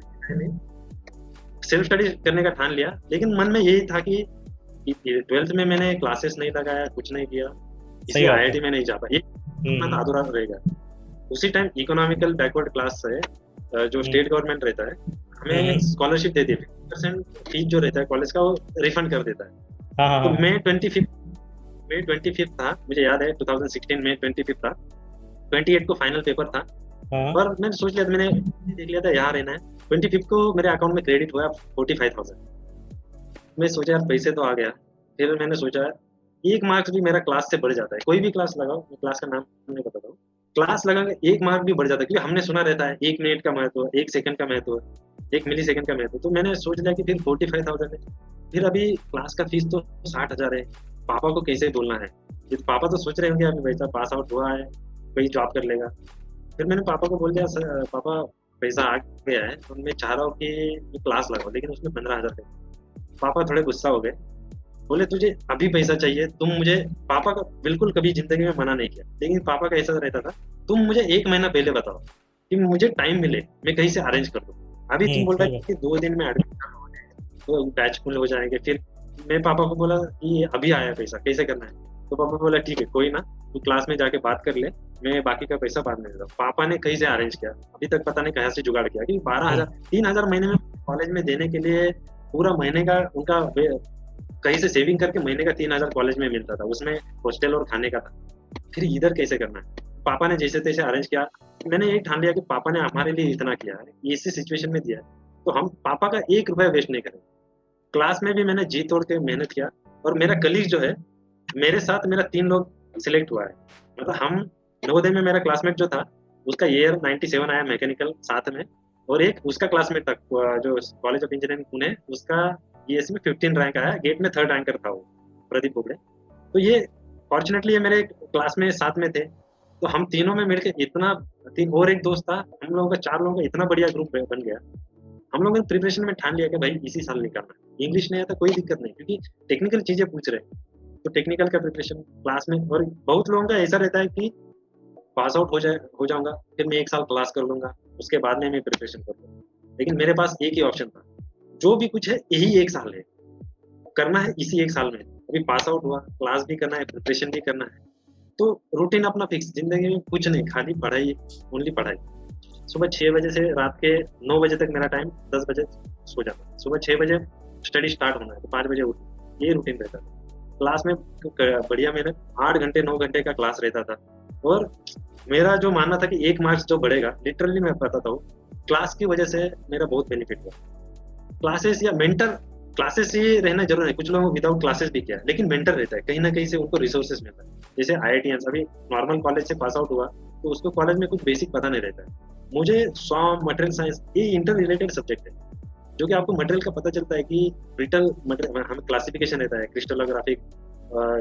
सेल्फ स्टडी करने का ठान लिया। लेकिन मन में यही था कि 12th में मैंने क्लासेस नहीं लगाया, कुछ नहीं किया, सही इसलिए बात है। आईआईटी में नहीं जा पाया, ये अपना हम्म। अधूरा रह गया। उसी टाइम इकोनॉमिकल बैकवर्ड क्लास से जो हम्म। स्टेट गवर्नमेंट रहता है, हमें हम्म। स्कॉलरशिप देती है, 50% फीस जो रहता है कॉलेज का वो रिफंड कर देता है। हाँ हाँ तो हाँ। मैं 25th था, मुझे याद है 2016 में 25th था, 28 को फाइनल पेपर था। हाँ। और मैंने सोच लिया था, मैंने देख लिया था यहाँ रहना है। 25th को मेरे अकाउंट में क्रेडिट हुआ 45,000। मैं सोचा यार पैसे तो आ गया। फिर मैंने सोचा एक मार्क्स भी मेरा क्लास से बढ़ जाता है, कोई भी क्लास लगाओ, मैं क्लास का नाम नहीं बताता हूँ, क्लास लगाओगे एक मार्क भी बढ़ जाता है, क्योंकि हमने सुना रहता है 1 मिनट का महत्व, 1 सेकंड का महत्व, 1 मिली सेकंड का महत्व। तो मैंने सोच लिया कि फिर 45,000 है, फिर अभी क्लास का फीस तो 60,000 है, पापा को कैसे बोलना है। ये तो पापा तो सोच रहे होंगे अभी बेटा पास आउट हुआ है, कोई जॉब कर लेगा। फिर मैंने पापा को बोल दिया, सर पापा पैसा आ गया है और मैं चाह रहा हूँ कि क्लास लगाओ, लेकिन उसमें 15,000 है। पापा थोड़े गुस्सा हो गए, बोले तुझे अभी पैसा चाहिए, तुम मुझे, पापा का बिल्कुल कभी जिंदगी में मना नहीं किया, लेकिन पापा का ऐसा रहता था, तुम मुझे 1 महीना पहले बताओ कि मुझे टाइम मिले, मैं कहीं से अरेंज कर दूँ। अभी तुम बोल रहे सही हो बात। कि 2 दिन में एडमिशन तो बैच फुल हो जाएंगे। फिर मैं पापा को बोला कि अभी आया पैसा, कैसे करना है। तो पापा बोला ठीक है कोई ना, तू क्लास में जाके बात कर ले, मैं बाकी का पैसा बाद में देता हूँ। पापा ने कहीं से अरेंज किया, अभी तक पता नहीं कहाँ से जुगाड़ किया कि 12,000, 3,000 महीने में कॉलेज में देने के लिए, पूरा महीने का उनका कहीं से सेविंग करके महीने का 3,000 कॉलेज में मिलता था, उसमें हॉस्टल और खाने का था। फिर इधर कैसे करना है। पापा ने जैसे तैसे अरेंज किया। मैंने ये ठान लिया कि पापा ने हमारे लिए इतना किया है, इसी सिचुएशन में दिया है, तो हम पापा का 1 रुपया वेस्ट नहीं करें। क्लास में भी मैंने जी तोड़ के मेहनत किया, और मेरा कलीग जो है, मेरे साथ मेरा 3 लोग सिलेक्ट हुआ है। मतलब हम नवोदय में, मेरा क्लासमेट जो था उसका ईयर 97 आया मैकेनिकल साथ में, और एक उसका क्लासमेट था जो कॉलेज ऑफ इंजीनियरिंग पुणे, उसका ईएससी में 15 रैंक आया, गेट में 3rd रैंकर था वो, प्रदीप बोबड़े। तो ये फॉर्चुनेटली ये मेरे क्लास में साथ में थे। तो हम तीनों में मिलकर इतना, तीन और एक दोस्त था, हम लोगों का 4 लोगों का इतना बढ़िया ग्रुप बन गया। हम लोगों ने प्रिपरेशन में ठान लिया कि भाई इसी साल निकालना है। इंग्लिश नहीं आता कोई दिक्कत नहीं, क्योंकि टेक्निकल चीजें पूछ रहे हैं, तो टेक्निकल का प्रिपरेशन क्लास में। और बहुत लोगों का ऐसा रहता है कि पास आउट हो जाऊंगा, फिर मैं 1 साल क्लास कर लूंगा, उसके बाद में मैं प्रिपरेशन कर लूंगा। लेकिन मेरे पास एक ही ऑप्शन था, जो भी कुछ है यही 1 साल है, करना है इसी 1 साल में। अभी पास आउट हुआ, क्लास भी करना है, प्रिपरेशन भी करना है, तो रूटीन अपना फिक्स, जिंदगी में कुछ नहीं, खाली पढ़ाई, ओनली पढ़ाई। सुबह 6 बजे से रात के 9 बजे तक मेरा टाइम, 10 बजे सो जाता। सुबह 6 बजे स्टडी स्टार्ट होना है तो 5 बजे उठना, ये रूटीन रहता था। क्लास में बढ़िया मेरे 8 घंटे 9 घंटे का क्लास रहता था। और मेरा जो मानना था कि 1 मार्क्स जो बढ़ेगा, लिटरली मैं बताता हूँ, क्लास की वजह से मेरा बहुत बेनिफिट हुआ। क्लासेस या मेंटर, क्लासेस ही रहना जरूर है, कुछ लोगों विदाउट क्लासेस भी किया, लेकिन मेंटर रहता है, कहीं ना कहीं से उनको रिसोर्सेज मिलता है। जैसे आईआईटीएंस अभी नॉर्मल कॉलेज से पास आउट हुआ, तो उसको कॉलेज में कुछ बेसिक पता नहीं रहता है। मुझे स्वाम, मटेरियल साइंस, ये इंटर रिलेटेड सब्जेक्ट है, जो कि आपको मटेरियल का पता चलता है कि ब्रिटल मटेरियल, हमें क्लासिफिकेशन रहता है, क्रिस्टलोग्राफिक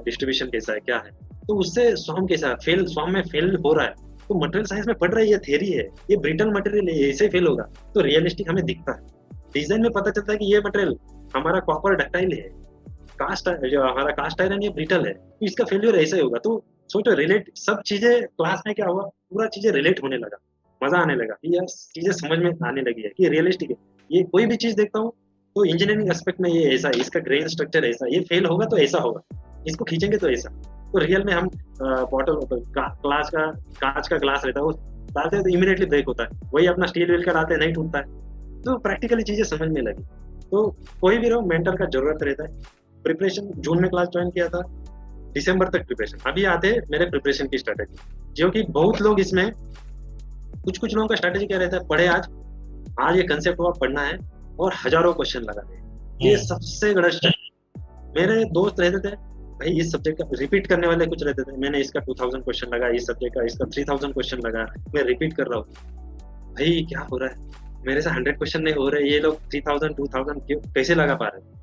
डिस्ट्रीब्यूशन कैसा है, क्या है, तो उससे स्वाम कैसा है, फेल, स्वाम में फेल हो रहा है, तो मटेरियल साइंस में पढ़ रहा है, ये थ्योरी है, ये ब्रिटल मटेरियल है, ऐसे फेल होगा, तो रियलिस्टिक हमें दिखता है। डिजाइन में पता चलता है कि ये मटेरियल हमारा कॉपर डक्टाइल है, कास्ट जो हमारा कास्ट आयरन ये ब्रिटल है, तो इसका फेल्यूर ऐसे ही होगा। तो सोचो, रिलेट सब चीजें क्लास में क्या हुआ, पूरा चीजें रिलेट होने लगा, मजा आने लगा कि यार चीजें समझ में आने लगी है कि रियलिस्टिक है। ये कोई भी चीज देखता हूँ तो इंजीनियरिंग एस्पेक्ट में ये ऐसा है, इसका ग्रेन स्ट्रक्चर ऐसा, ये फेल होगा तो ऐसा होगा, इसको खींचेंगे तो ऐसा। तो रियल में हम बॉटल कांच का ग्लास रहता है, वो डालते हैं तो इमीडिएटली ब्रेक होता है, वही अपना स्टील व्हील का डालते हैं नहीं टूटता है। तो प्रैक्टिकली चीजें समझ में लगी। तो कोई भी रहो मेंटर का जरूरत रहता है। प्रिपरेशन जून में क्लास ज्वाइन किया था, दिसंबर तक प्रिपरेशन। अभी आते हैं मेरे प्रिपरेशन की स्ट्रेटेजी, जो कि बहुत लोग इसमें, कुछ लोगों का स्ट्रेटेजी क्या रहता है, पढ़े आज ये कंसेप्ट हुआ पढ़ना है और हजारों क्वेश्चन लगाने हैं। ये सबसे गलत स्ट्रेटेजी। मेरे दोस्त रहते थे भाई इस सब्जेक्ट का रिपीट करने वाले कुछ रहते थे, मैंने इसका 2000 क्वेश्चन लगा, इस सब्जेक्ट का इसका 3000 क्वेश्चन लगा, मैं रिपीट कर रहा हूँ। भाई क्या हो रहा है, मेरे से 100 क्वेश्चन नहीं हो रहे, ये लोग 3000 2000 कैसे लगा पा रहे हैं।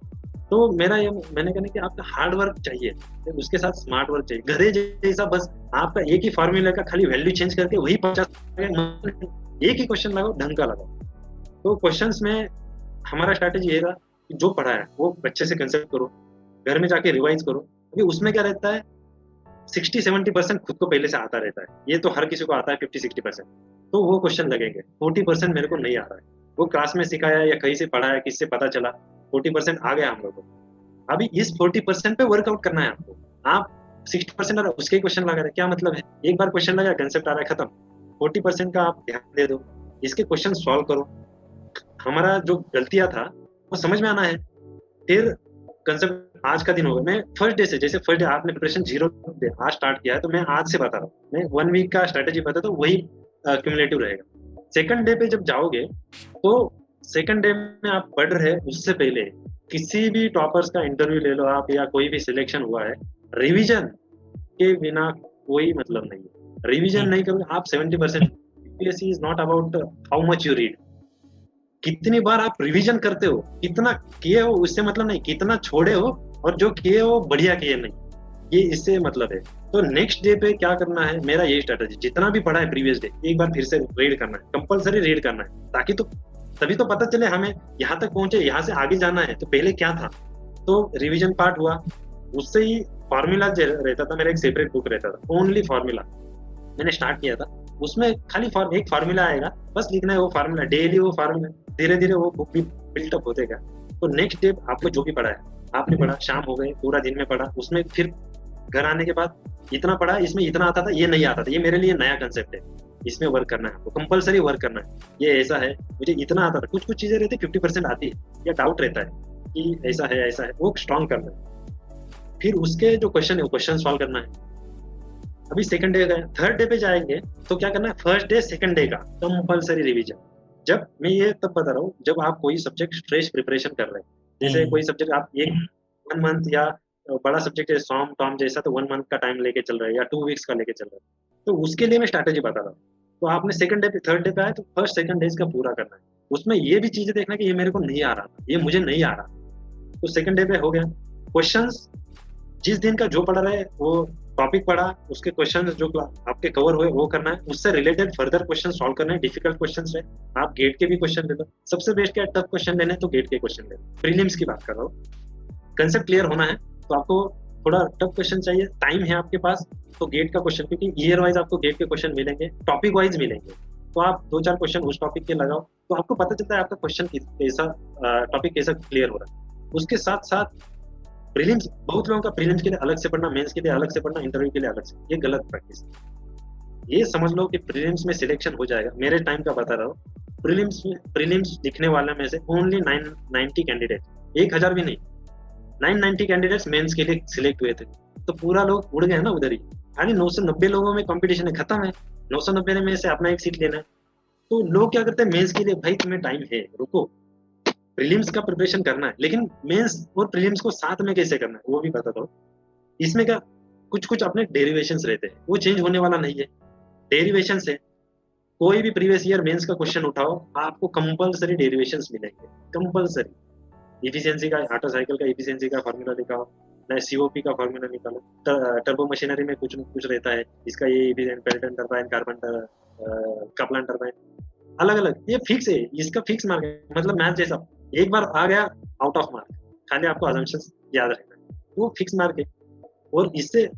तो मैंने कहना कि आपका हार्ड वर्क चाहिए, उसके साथ स्मार्ट वर्क चाहिए। गधे जैसा बस आपका एक ही फॉर्मूला का खाली वैल्यू चेंज करके वही 50 एक ही क्वेश्चन लगाओ, ढंग का लगाओ। तो क्वेश्चंस में हमारा स्ट्रैटेजी ये रहा कि जो पढ़ा है वो अच्छे से कंसेप्ट करो, घर में जाके रिवाइज करो। क्योंकि उसमें क्या रहता है 60-70% खुद को पहले से आता रहता है, ये तो हर किसी को आता है 50-60%। तो वो क्वेश्चन लगेंगे, 40% मेरे को नहीं आ रहा है, वो क्लास में सिखाया या कहीं से पढ़ा है, किससे पता चला, 40% आ गया हम लोग को। अभी इस 40% पे वर्कआउट करना है आपको। आप 60% आ रहा है उसके क्वेश्चन लगा रहे, क्या मतलब है, एक बार क्वेश्चन लगा कंसेप्ट आ रहा है खत्म। 40% का आप ध्यान दे दो, इसके क्वेश्चन सॉल्व करो। हमारा जो गलतियां था वो समझ में आना है। फिर कंसेप्ट आज का दिन होगा, मैं फर्स्ट डे से, जैसे फर्स्ट डे आपने प्रिपरेशन 0 डे आज स्टार्ट किया है, तो मैं आज से बता रहा हूँ, मैं 1 वीक का स्ट्रेटेजी बता, तो वही क्यूमुलेटिव रहेगा। सेकंड डे पे जब जाओगे तो सेकंड डे में आप पढ़ रहे उससे पहले किसी भी टॉपर्स का इंटरव्यू ले लो आप, या कोई भी सिलेक्शन हुआ है, रिवीजन के बिना कोई मतलब नहीं है। रिवीजन नहीं करोगे आप 70%। UPSC is not about how much you read, कितनी बार आप रिवीजन करते हो, कितना किए हो उससे मतलब नहीं, कितना छोड़े हो और जो किए हो बढ़िया किए नहीं, ये इससे मतलब है। तो नेक्स्ट डे पे क्या करना है, मेरा यही स्ट्रेटेजी, जितना भी पढ़ा है प्रीवियस डे एक बार फिर से रीड करना है, कंपलसरी रीड करना है, ताकि तो तभी तो पता चले हमें यहाँ तक पहुंचे, यहाँ से आगे जाना है तो पहले क्या था। तो रिवीजन पार्ट हुआ, उससे ही फॉर्मूला रहता था, मेरा एक सेपरेट बुक रहता था, ओनली फॉर्मूला मैंने स्टार्ट किया था। उसमें खाली एक फार्मूला आएगा, बस लिखना है वो फार्मूला, डेली वो फार्मूला, धीरे धीरे वो बुक भी बिल्टअप होते गया। तो नेक्स्ट डे आपको जो भी पढ़ा है, आपने पढ़ा, शाम हो गए, पूरा दिन में पढ़ा, उसमें फिर घर आने के बाद इतना पढ़ा, इसमें इतना आता था, ये नहीं आता था, ये मेरे लिए नया कंसेप्ट है, इसमें वर्क करना है आपको, कंपलसरी वर्क करना है। ये ऐसा है, मुझे इतना आता था, कुछ चीजें रहती 50% आती है या डाउट रहता है कि ऐसा है, वो स्ट्रॉन्ग करना है। फिर उसके जो क्वेश्चन है वो क्वेश्चन सॉल्व करना है। अभी सेकंड डे गए, थर्ड डे पे जाएंगे तो क्या करना है, फर्स्ट डे सेकंड डे का कंपलसरी रिवीजन। जब मैं ये तब बता रहा हूँ जब आप कोई सब्जेक्ट फ्रेश प्रिपरेशन कर रहे हैं, जैसे कोई सब्जेक्ट आप 1 मंथ या बड़ा सब्जेक्ट है सॉम टॉम जैसा, तो 1 मंथ का टाइम लेके चल रहा है या 2 वीक्स का लेके चल रहा है, तो उसके लिए मैं स्ट्रैटेजी बता रहा हूँ। तो आपने सेकंड डे पे थर्ड डे पे आए तो फर्स्ट सेकंड डे का पूरा करना है। उसमें ये भी चीजें देखना कि ये मेरे को नहीं आ रहा था, ये मुझे नहीं आ रहा, तो सेकंड डे पे हो गया। क्वेश्चंस जिस दिन का जो पढ़ा रहे वो टॉपिक पढ़ा, उसके क्वेश्चन जो आपके कवर हुए वो करना है, उससे रिलेटेड फर्दर क्वेश्चन सॉल्व करना है। डिफिकल्ट क्वेश्चन है, आप गेट के भी क्वेश्चन ले लो, सबसे बेस्ट क्या है, टफ क्वेश्चन लेने तो गेट के क्वेश्चन ले लो। प्रीलिम्स की बात कर रहा हूँ, कंसेप्ट क्लियर होना है तो आपको थोड़ा टफ क्वेश्चन चाहिए, टाइम है आपके पास तो गेट का क्वेश्चन, क्योंकि ईयर वाइज आपको गेट के क्वेश्चन मिलेंगे, टॉपिक वाइज मिलेंगे, तो आप 2-4 क्वेश्चन उस टॉपिक के लगाओ, तो आपको पता चलता है आपका क्वेश्चन कैसा, टॉपिक कैसा क्लियर हो रहा है। उसके साथ साथ प्रीलिम्स, बहुत लोगों का प्रीलिम्स के लिए अलग से पढ़ना, मेंस के लिए अलग से पढ़ना, इंटरव्यू के लिए अलग से, ये गलत प्रैक्टिस है। ये समझ लो कि प्रीलिम्स में सिलेक्शन हो जाएगा, मेरे टाइम का बता रहा हूँ, प्रीलिम्स लिखने वाले में से ओनली 990 कैंडिडेट, 1000 भी नहीं, 990 कैंडिडेट्स मेंस के लिए सिलेक्ट हुए थे, तो पूरा लोग उड़ गए ना उधर ही। यानी 990 लोगों में कंपटीशन है, खत्म है, 990 में से अपना एक सीट लेना है। तो लोग क्या करते हैं मेंस के लिए, भाई तुम्हें टाइम है, रुको, प्रीलिम्स का प्रिपरेशन करना है, लेकिन मेंस और प्रीलिम्स को साथ में कैसे करना है वो भी बताता हूँ। इसमें क्या कुछ अपने डेरिवेशंस रहते हैं, वो चेंज होने वाला नहीं है। डेरिवेशन से कोई भी प्रीवियस ईयर मेंस का क्वेश्चन उठाओ, आपको कंपलसरी डेरिवेशंस मिलेंगे, कंपलसरी। इफिशियंसी का, ऑटो साइकिल का इफिशियंसी का फार्मूला निकालो, ना सीओपी का फार्मूला निकालो, टर्बो मशीनरी में कुछ रहता है, इसका ये Pelton turbine, carbon Kaplan turbine, अलग अलग, ये फिक्स है, इसका फिक्स मार्क है, मतलब मैथ जैसा, एक बार आ गया आउट ऑफ मार्क, खाली आपको अजम्पशंस याद रखना है, वो फिक्स मार्क है। और इससे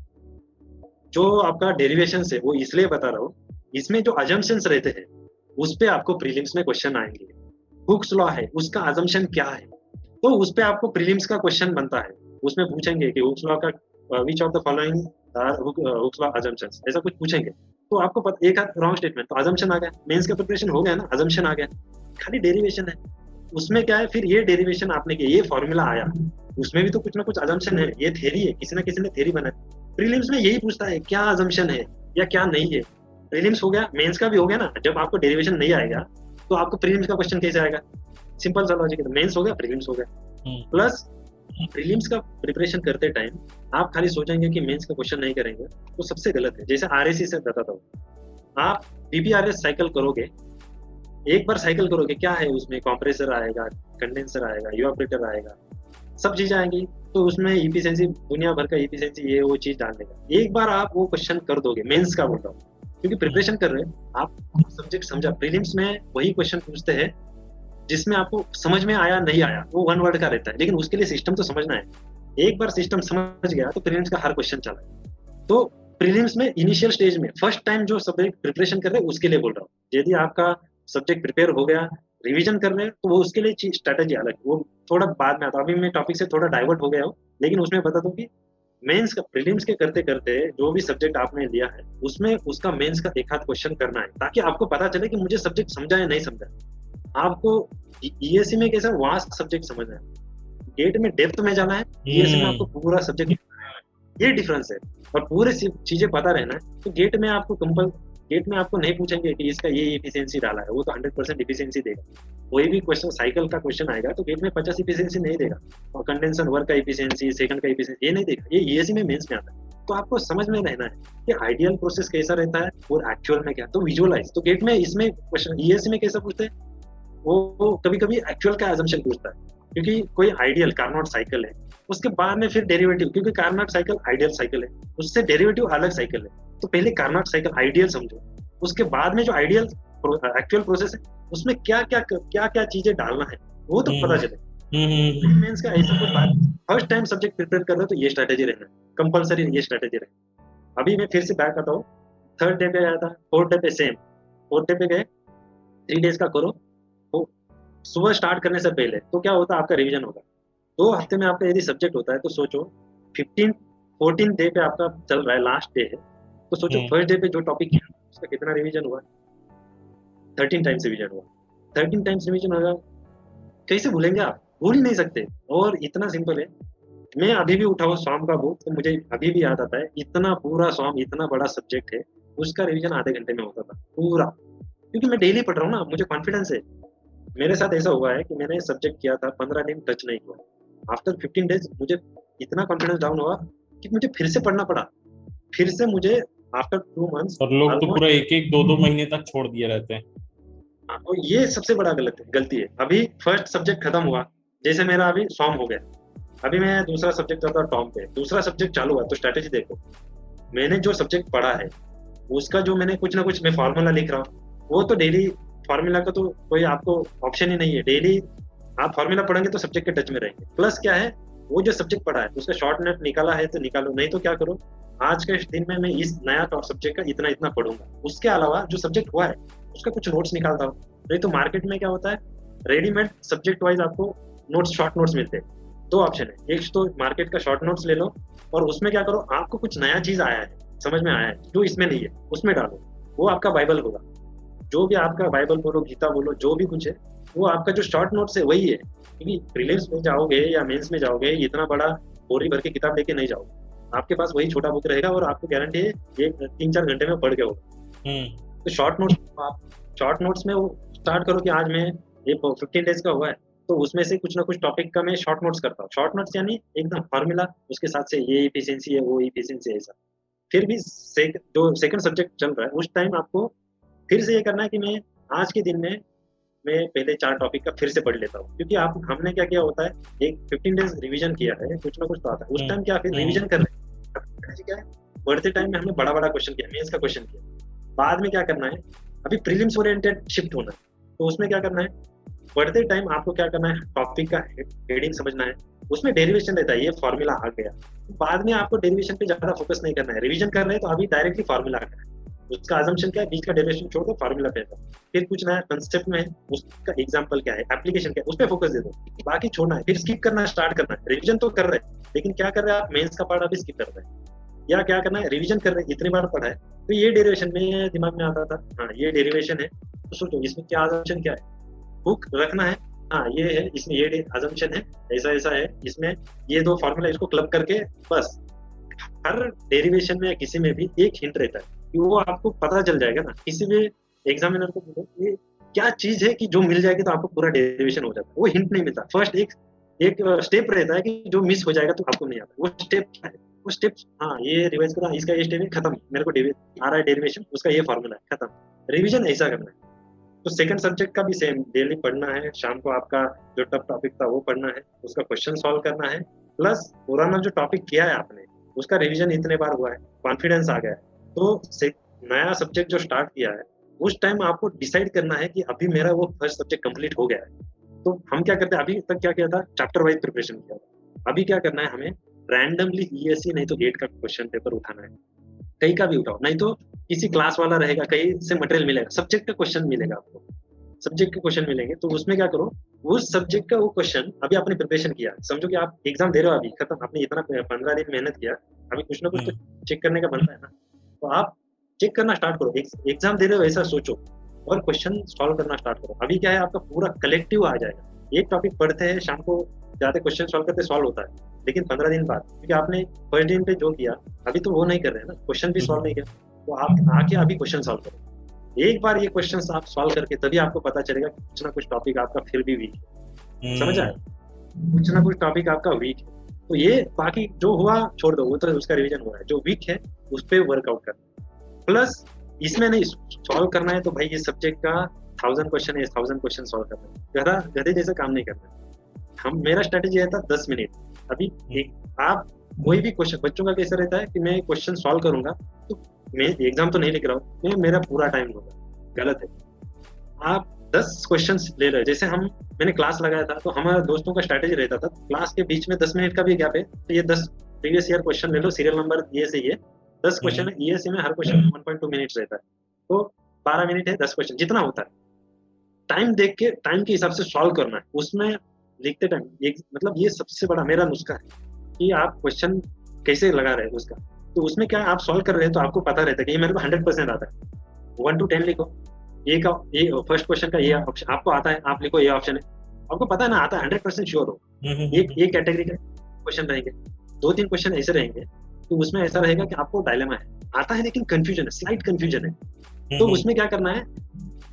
जो आपका डेरिवेशन है वो इसलिए बता रहा हूँ, इसमें जो अजम्पशंस रहते हैं उस पे आपको प्रीलिम्स में क्वेश्चन आएंगे। हुक्स लॉ है, उसका अजम्पशन क्या है, तो उस पे आपको प्रीलिम्स का क्वेश्चन बनता है, उसमें पूछेंगे कि हुक्स लॉ का which of the following Hooke's law assumptions, ऐसा कुछ पूछेंगे। तो आपको एक आध रॉन्ग स्टेटमेंट तो अजम्पशन आ गया, मेंस का प्रिपरेशन हो गया ना, अजम्पशन आ गया, खाली डेरिवेशन है। उसमें क्या है, फिर ये डेरिवेशन आपने किया, ये फॉर्मूला आया, उसमें भी तो कुछ ना कुछ अजम्पशन है, ये थ्योरी है, किसी ना किसी ने थ्योरी बनाई। प्रीलिम्स में यही पूछता है क्या अजम्पशन है या क्या नहीं है। प्रीलिम्स हो गया, मेंस का भी हो गया ना। जब आपको डेरिवेशन नहीं आएगा तो आपको प्रीलिम्स का क्वेश्चन कैसे आएगा? सिंपल सा लॉजिक है। मेंस हो गया, प्रीलिम्स हो गया। प्लस प्रीलिम्स का प्रिपरेशन करते टाइम आप खाली सोचेंगे कि मेंस का क्वेश्चन नहीं करेंगे, तो सबसे गलत है। जैसे आरएसी से बताता हूँ, आप पीपीआरएस साइकिल करोगे, एक बार साइकिल करोगे, क्या है उसमें, कंप्रेसर आएगा, कंडेंसर आएगा, इवापोरेटर आएगा, सब चीज आएंगी, तो उसमें इफिशिएंसी, दुनिया भर का इफिशिएंसी, ये वो चीज डाल देगा। एक बार आप वो क्वेश्चन कर दोगे, मेंस का बोल रहा हूँ, क्योंकि प्रिपरेशन कर रहे हैं आप, सब्जेक्ट समझा। प्रीलिम्स में वही क्वेश्चन पूछते हैं जिसमें आपको समझ में आया नहीं आया, वो वन वर्ड का रहता है, लेकिन उसके लिए सिस्टम तो समझना है। एक बार सिस्टम समझ गया तो प्रीलिम्स का हर क्वेश्चन चला। तो प्रीलिम्स में इनिशियल स्टेज में फर्स्ट टाइम जो सब्जेक्ट प्रिपरेशन कर रहे हैं उसके लिए बोल रहा हूँ। यदि आपका सब्जेक्ट प्रिपेयर हो गया, रिवीजन कर रहे हैं, तो वो उसके लिए स्ट्रेटेजी अलग, वो थोड़ा बाद में आता है। अभी मैं टॉपिक से थोड़ा डाइवर्ट हो गया हूँ, लेकिन उसमें बता दूं कि मेंस का, प्रीलिम्स के करते करते जो भी सब्जेक्ट आपने लिया है उसमें उसका मेंस का एक आध क्वेश्चन करना है, ताकि आपको पता चले कि मुझे सब्जेक्ट समझा या नहीं समझा। आपको ईएससी में कैसा वास्ट सब्जेक्ट समझना है, गेट में डेप्थ में जाना है, ईएससी में आपको पूरा सब्जेक्ट, ये डिफरेंस है। और पूरे चीजें पता रहना है, तो गेट में आपको गेट में आपको नहीं पूछेंगे कि इसका ये इफिशिएंसी डाला है, वो तो 100% इफिशिएंसी देगा। कोई भी क्वेश्चन साइकिल का क्वेश्चन आएगा तो गेट में 50 इफिशिएंसी नहीं देगा, और कंडेंसर वर्क का इफिशिएंसी, सेकंड का इफिशिएंसी, ये नहीं देगा। ये ईएससी में, मेंस में आता है। तो आपको समझ में रहना है कि आइडियल प्रोसेस कैसा रहता है और एक्चुअल में क्या, तो विजुअलाइज। तो गेट में इसमें क्वेश्चन ईएससी में कैसा पूछते हैं, वो कभी कभी एक्चुअल का असम्पशन पूछता है, क्योंकि कोई आइडियल कार्नोट साइकिल है, उसके बाद में फिर डेरिवेटिव, क्योंकि कार्नोट साइकिल आइडियल साइकिल है, उससे डेरिवेटिव अलग साइकिल है। तो पहले कार्नोट साइकिल आइडियल समझो, उसके बाद में जो आइडियल एक्चुअल प्रोसेस है उसमें क्या क्या चीजें डालना है वो तो पता चले। मेंस का ऐसा कुछ बात, फर्स्ट टाइम सब्जेक्ट प्रिपेयर कर रहे हो तो ये स्ट्रेटेजी रहना कंपलसरी, ये स्ट्रेटेजी रहना। अभी मैं फिर से बैक आता हूँ, थर्ड डे पे आया था, फोर्थ डे पे सेम, फोर्थ डे पे गए, 3 डेज का करो। तो सुबह स्टार्ट करने से पहले तो क्या होता है, आपका रिवीजन होगा। 2 हफ्ते में आपका यदि सब्जेक्ट होता है तो सोचो 14 डे पे आपका चल रहा है, लास्ट डे है, तो सोचो फर्स्ट डे पे जो टॉपिक किया उसका कितना रिवीजन हुआ, 13 टाइम्स रिवीजन हुआ। 13 टाइम्स रिवीजन होगा, कैसे भूलेंगे आप, भूल ही नहीं सकते। और इतना सिंपल है, मैं अभी भी उठाऊँ स्वाम का बुक तो मुझे अभी भी याद आता है, इतना पूरा स्वाम, इतना बड़ा सब्जेक्ट है, उसका रिवीजन आधे घंटे में होता था पूरा, क्योंकि मैं डेली पढ़ रहा हूँ ना, मुझे कॉन्फिडेंस है। मेरे साथ ऐसा हुआ है कि मैंने सब्जेक्ट किया था, 15 दिन टच नहीं हुआ, आफ्टर 15 डेज मुझे इतना कॉन्फिडेंस डाउन हुआ कि मुझे फिर से पढ़ना पड़ा, फिर से मुझे आफ्टर 2 मंथ्स। और लोग तो पूरा 1-1, 2-2 महीने तक छोड़ दिए रहते हैं। तो ये सबसे बड़ा गलती है। अभी फर्स्ट सब्जेक्ट खत्म हुआ, जैसे मेरा अभी सॉम हो गया, अभी मैं दूसरा सब्जेक्ट चलता टॉम पे, दूसरा सब्जेक्ट चालू हुआ, तो स्ट्रेटेजी देखो, मैंने जो सब्जेक्ट पढ़ा है उसका जो मैंने कुछ ना कुछ मैं फॉर्मूला लिख रहा हूँ, वो तो डेली फॉर्मूला का तो कोई आपको ऑप्शन ही नहीं है, डेली आप फॉर्मूला पढ़ेंगे तो सब्जेक्ट के टच में रहेंगे। प्लस क्या है, वो जो सब्जेक्ट पढ़ा है उसका शॉर्ट नोट निकाला है तो निकालो, नहीं तो क्या करो, आज के दिन में मैं इस नया सब्जेक्ट का इतना इतना पढ़ूंगा, उसके अलावा जो सब्जेक्ट हुआ है उसका कुछ नोट्स निकालता हूँ। नहीं तो मार्केट में क्या होता है, रेडीमेड सब्जेक्ट वाइज आपको नोट्स, शॉर्ट नोट्स मिलते हैं। 2 ऑप्शन है, एक तो मार्केट का शॉर्ट नोट्स ले लो, और उसमें क्या करो, आपको कुछ नया चीज आया है, समझ में आया है जो इसमें नहीं है, उसमें डालो, वो आपका बाइबल होगा। जो भी आपका बाइबल बोलो, गीता बोलो, जो भी कुछ है, वो आपका जो शॉर्ट नोट्स है वही है। क्योंकि प्रीलिम्स में जाओगे या मेंस में जाओगे, इतना बड़ा बोरी भर के किताब लेके नहीं जाओगे, आपके पास वही छोटा बुक रहेगा, और आपको गारंटी है ये 3-4 घंटे में पढ़ के होगा। तो शॉर्ट नोट्स, आप शॉर्ट नोट्स में वो स्टार्ट करो कि आज मैं ये 15 डेज का हुआ है, तो उसमें से कुछ ना कुछ टॉपिक का मैं शॉर्ट नोट्स करता हूँ। शॉर्ट नोट्स यानी एकदम फॉर्मूला, उसके साथ से ये इफिशिएंसी है, वो इफिशिएंसी है, ऐसा। फिर भी जो सेकंड सब्जेक्ट चल रहा है उस टाइम आपको फिर से ये करना है कि मैं आज के दिन में मैं पहले 4 टॉपिक का फिर से पढ़ लेता हूँ। क्योंकि हमने क्या किया होता है, एक 15 डेज रिवीजन किया है, कुछ ना कुछ तो आता है, उस टाइम क्या फिर रिवीजन कर रहे हैं, क्या है, पढ़ते टाइम में हमने बड़ा बड़ा क्वेश्चन किया, मेंस का क्वेश्चन किया, बाद में क्या करना है, अभी प्रीलिम्स ओरिएंटेड शिफ्ट होना है, तो उसमें क्या करना है, पढ़ते टाइम आपको क्या करना है, टॉपिक का हेडिंग समझना है, उसमें डेरिवेशन रहता है, ये फॉर्मूला आ गया, बाद में आपको डेरिवेशन पे ज्यादा फोकस नहीं करना है, रिवीजन कर रहे हैं तो अभी डायरेक्टली फॉर्मूला आ गया, उसका assumption क्या है, बीच का डेरिवेशन छोड़ दो, फार्मूला पे फिर कुछ नया कंसेप्ट में है, उसका एग्जांपल क्या है, एप्लीकेशन क्या है, उस पे फोकस दे दो, बाकी छोड़ना है, फिर स्किप करना स्टार्ट करना है। रिवीजन तो कर रहे हैं, लेकिन क्या कर रहे हैं आप, मेंस का पार्ट अभी स्किप कर रहे हैं, या क्या करना है, रिवीजन कर रहे हैं, इतनी बार पढ़ा है तो ये डेरिवेशन में दिमाग में आता था, हाँ ये डेरिवेशन है, तो सोचो इसमें क्या assumption क्या है, हुक रखना है, हाँ ये है, इसमें ये assumption है, ऐसा ऐसा है, इसमें ये दो फार्मूला, इसको क्लब करके बस हर डेरिवेशन में या किसी में भी एक हिंट रहता है कि वो आपको पता चल जाएगा ना, किसी भी एग्जामिनर को बोलो ये क्या चीज है कि जो मिल जाएगी तो आपको पूरा डेरिवेशन हो जाता है, वो हिंट नहीं मिलता, फर्स्ट एक स्टेप रहता है कि जो मिस हो जाएगा तो आपको नहीं आता, वो स्टेप क्या है, वो स्टेप, हाँ ये रिवाइज करो, इसका ये स्टेप है, खत्म, मेरे को आ रहा है डेरिवेशन, उसका ये फॉर्मूला है, खत्म। रिवीजन ऐसा करना है। तो सेकंड सब्जेक्ट का भी सेम, डेली पढ़ना है, शाम को आपका जो टफ टॉपिक था वो पढ़ना है, उसका क्वेश्चन सॉल्व करना है, प्लस पुराना जो टॉपिक किया है आपने उसका रिवीजन इतने बार हुआ है, कॉन्फिडेंस आ गया है, तो नया सब्जेक्ट जो स्टार्ट किया है उस टाइम आपको डिसाइड करना है कि अभी मेरा वो फर्स्ट सब्जेक्ट कंप्लीट हो गया है। तो हम क्या करते हैं, अभी तक क्या किया था, चैप्टर वाइज प्रिपरेशन किया था, अभी क्या करना है, हमें रैंडमली ईएससी नहीं तो गेट का क्वेश्चन पेपर उठाना है, कहीं का भी उठाओ, नहीं तो किसी क्लास वाला रहेगा, कहीं से मटेरियल मिलेगा, सब्जेक्ट का क्वेश्चन मिलेगा आपको, सब्जेक्ट के क्वेश्चन मिलेंगे, तो उसमें क्या करो, उस सब्जेक्ट का वो क्वेश्चन अभी आपने प्रिपरेशन किया, समझो कि आप एग्जाम दे रहे हो, अभी खत्म, आपने इतना 15 दिन मेहनत किया, अभी कुछ ना कुछ तो चेक करने का बनता है ना, तो आप चेक करना स्टार्ट करो, एग्जाम दे रहे हो ऐसा सोचो और क्वेश्चन सॉल्व करना स्टार्ट करो। अभी क्या है, आपका पूरा कलेक्टिव आ जाएगा, एक टॉपिक पढ़ते हैं, शाम को जाते क्वेश्चन सॉल्व करते सॉल्व होता है, लेकिन 15 दिन बाद, क्योंकि आपने फर्स्ट दिन पे जो किया अभी तो वो नहीं कर रहे हैं ना, क्वेश्चन भी सॉल्व नहीं किया, तो आप आके अभी क्वेश्चन सॉल्व करो, एक बार ये क्वेश्चन आप सॉल्व करके तभी आपको पता चलेगा कि कुछ ना कुछ टॉपिक आपका फिर भी वीक है, समझ आया, कुछ ना कुछ टॉपिक आपका वीक है, तो ये बाकी जो हुआ छोड़ दो, वो तो उसका रिवीजन हुआ है, जो वीक है उस पर वर्कआउट करना, प्लस इसमें नहीं सॉल्व करना है तो भाई ये सब्जेक्ट का 1000 क्वेश्चन है, 1000 क्वेश्चन सॉल्व करना है, गधे जैसा काम नहीं करना है। मेरा स्ट्रेटेजी रहता 10 मिनट, अभी आप कोई भी क्वेश्चन, बच्चों का कैसा रहता है कि मैं क्वेश्चन सॉल्व करूंगा तो मैं एग्जाम तो नहीं लिख रहा हूँ, मैं मेरा पूरा टाइम होगा, गलत है। आप 10 क्वेश्चन ले रहे हैं, जैसे मैंने क्लास लगाया था तो हमारे दोस्तों का स्ट्रेटेजी रहता था, क्लास के बीच में 10 मिनट का भी गैप है तो ये 10 प्रीवियस ईयर क्वेश्चन ले लो, सीरियल नंबर ये से ये 10 क्वेश्चन है, ईएससी में हर क्वेश्चन 1.2 मिनट्स रहता है, तो 12 मिनट है 10 क्वेश्चन जितना होता है, टाइम देख के टाइम के हिसाब से सॉल्व करना है, उसमें लिखते टाइम मतलब ये सबसे बड़ा मेरा नुस्खा है कि आप क्वेश्चन कैसे लगा रहे हैं उसका, तो उसमें क्या आप सॉल्व कर रहे हैं तो आपको पता रहता है कि ये मेरे को 100% आता है, 1 to 10 लिखो, ये फर्स्ट क्वेश्चन का ये ऑप्शन आपको आता है, आप लिखो ये ऑप्शन है, आपको पता है ना आता है, 100% श्योर हो, ये कैटेगरी का क्वेश्चन रहेंगे, 2-3 क्वेश्चन ऐसे रहेंगे, तो उसमें ऐसा रहेगा कि आपको डायलेमा है, आता है लेकिन कंफ्यूजन है, स्लाइट कंफ्यूजन है, तो उसमें क्या करना है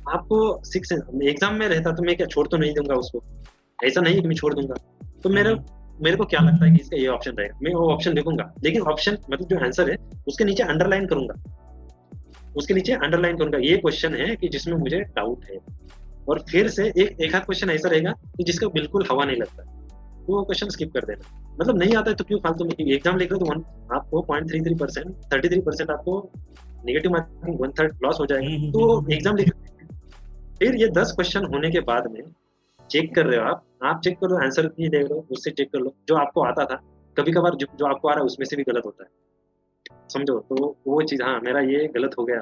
आपको, 6 एग्जाम में रहता तो मैं क्या छोड़ तो नहीं दूंगा उसको, ऐसा नहीं है कि मैं छोड़ दूंगा, तो मेरे को क्या लगता है कि इसका ये ऑप्शन रहेगा, मैं वो ऑप्शन लिखूंगा, लेकिन ऑप्शन मतलब जो आंसर है उसके नीचे अंडरलाइन करूंगा, उसके नीचे अंडरलाइन करूंगा ये क्वेश्चन है कि जिसमें मुझे डाउट है, और फिर से एक आध क्वेश्चन ऐसा रहेगा कि जिसका बिल्कुल हवा नहीं लगता, तो वो क्वेश्चन स्किप कर देना, मतलब नहीं आता है तो क्यों फालतू में, एग्जाम लिख रहे हो तो आपको 0.33%, 33% आपको नेगेटिव मार्किंग 1/3 लॉस हो जाएगा, तो एग्जाम लिख रहे हैं, फिर ये 10 क्वेश्चन होने के बाद में चेक कर रहे हो आप चेक कर लो, आंसर नहीं देख रहे हो उससे चेक कर लो, जो आपको आता था, कभी कभार जो आपको आ रहा है उसमें से भी गलत होता है, समझो, तो वो चीज, हाँ मेरा ये गलत हो गया,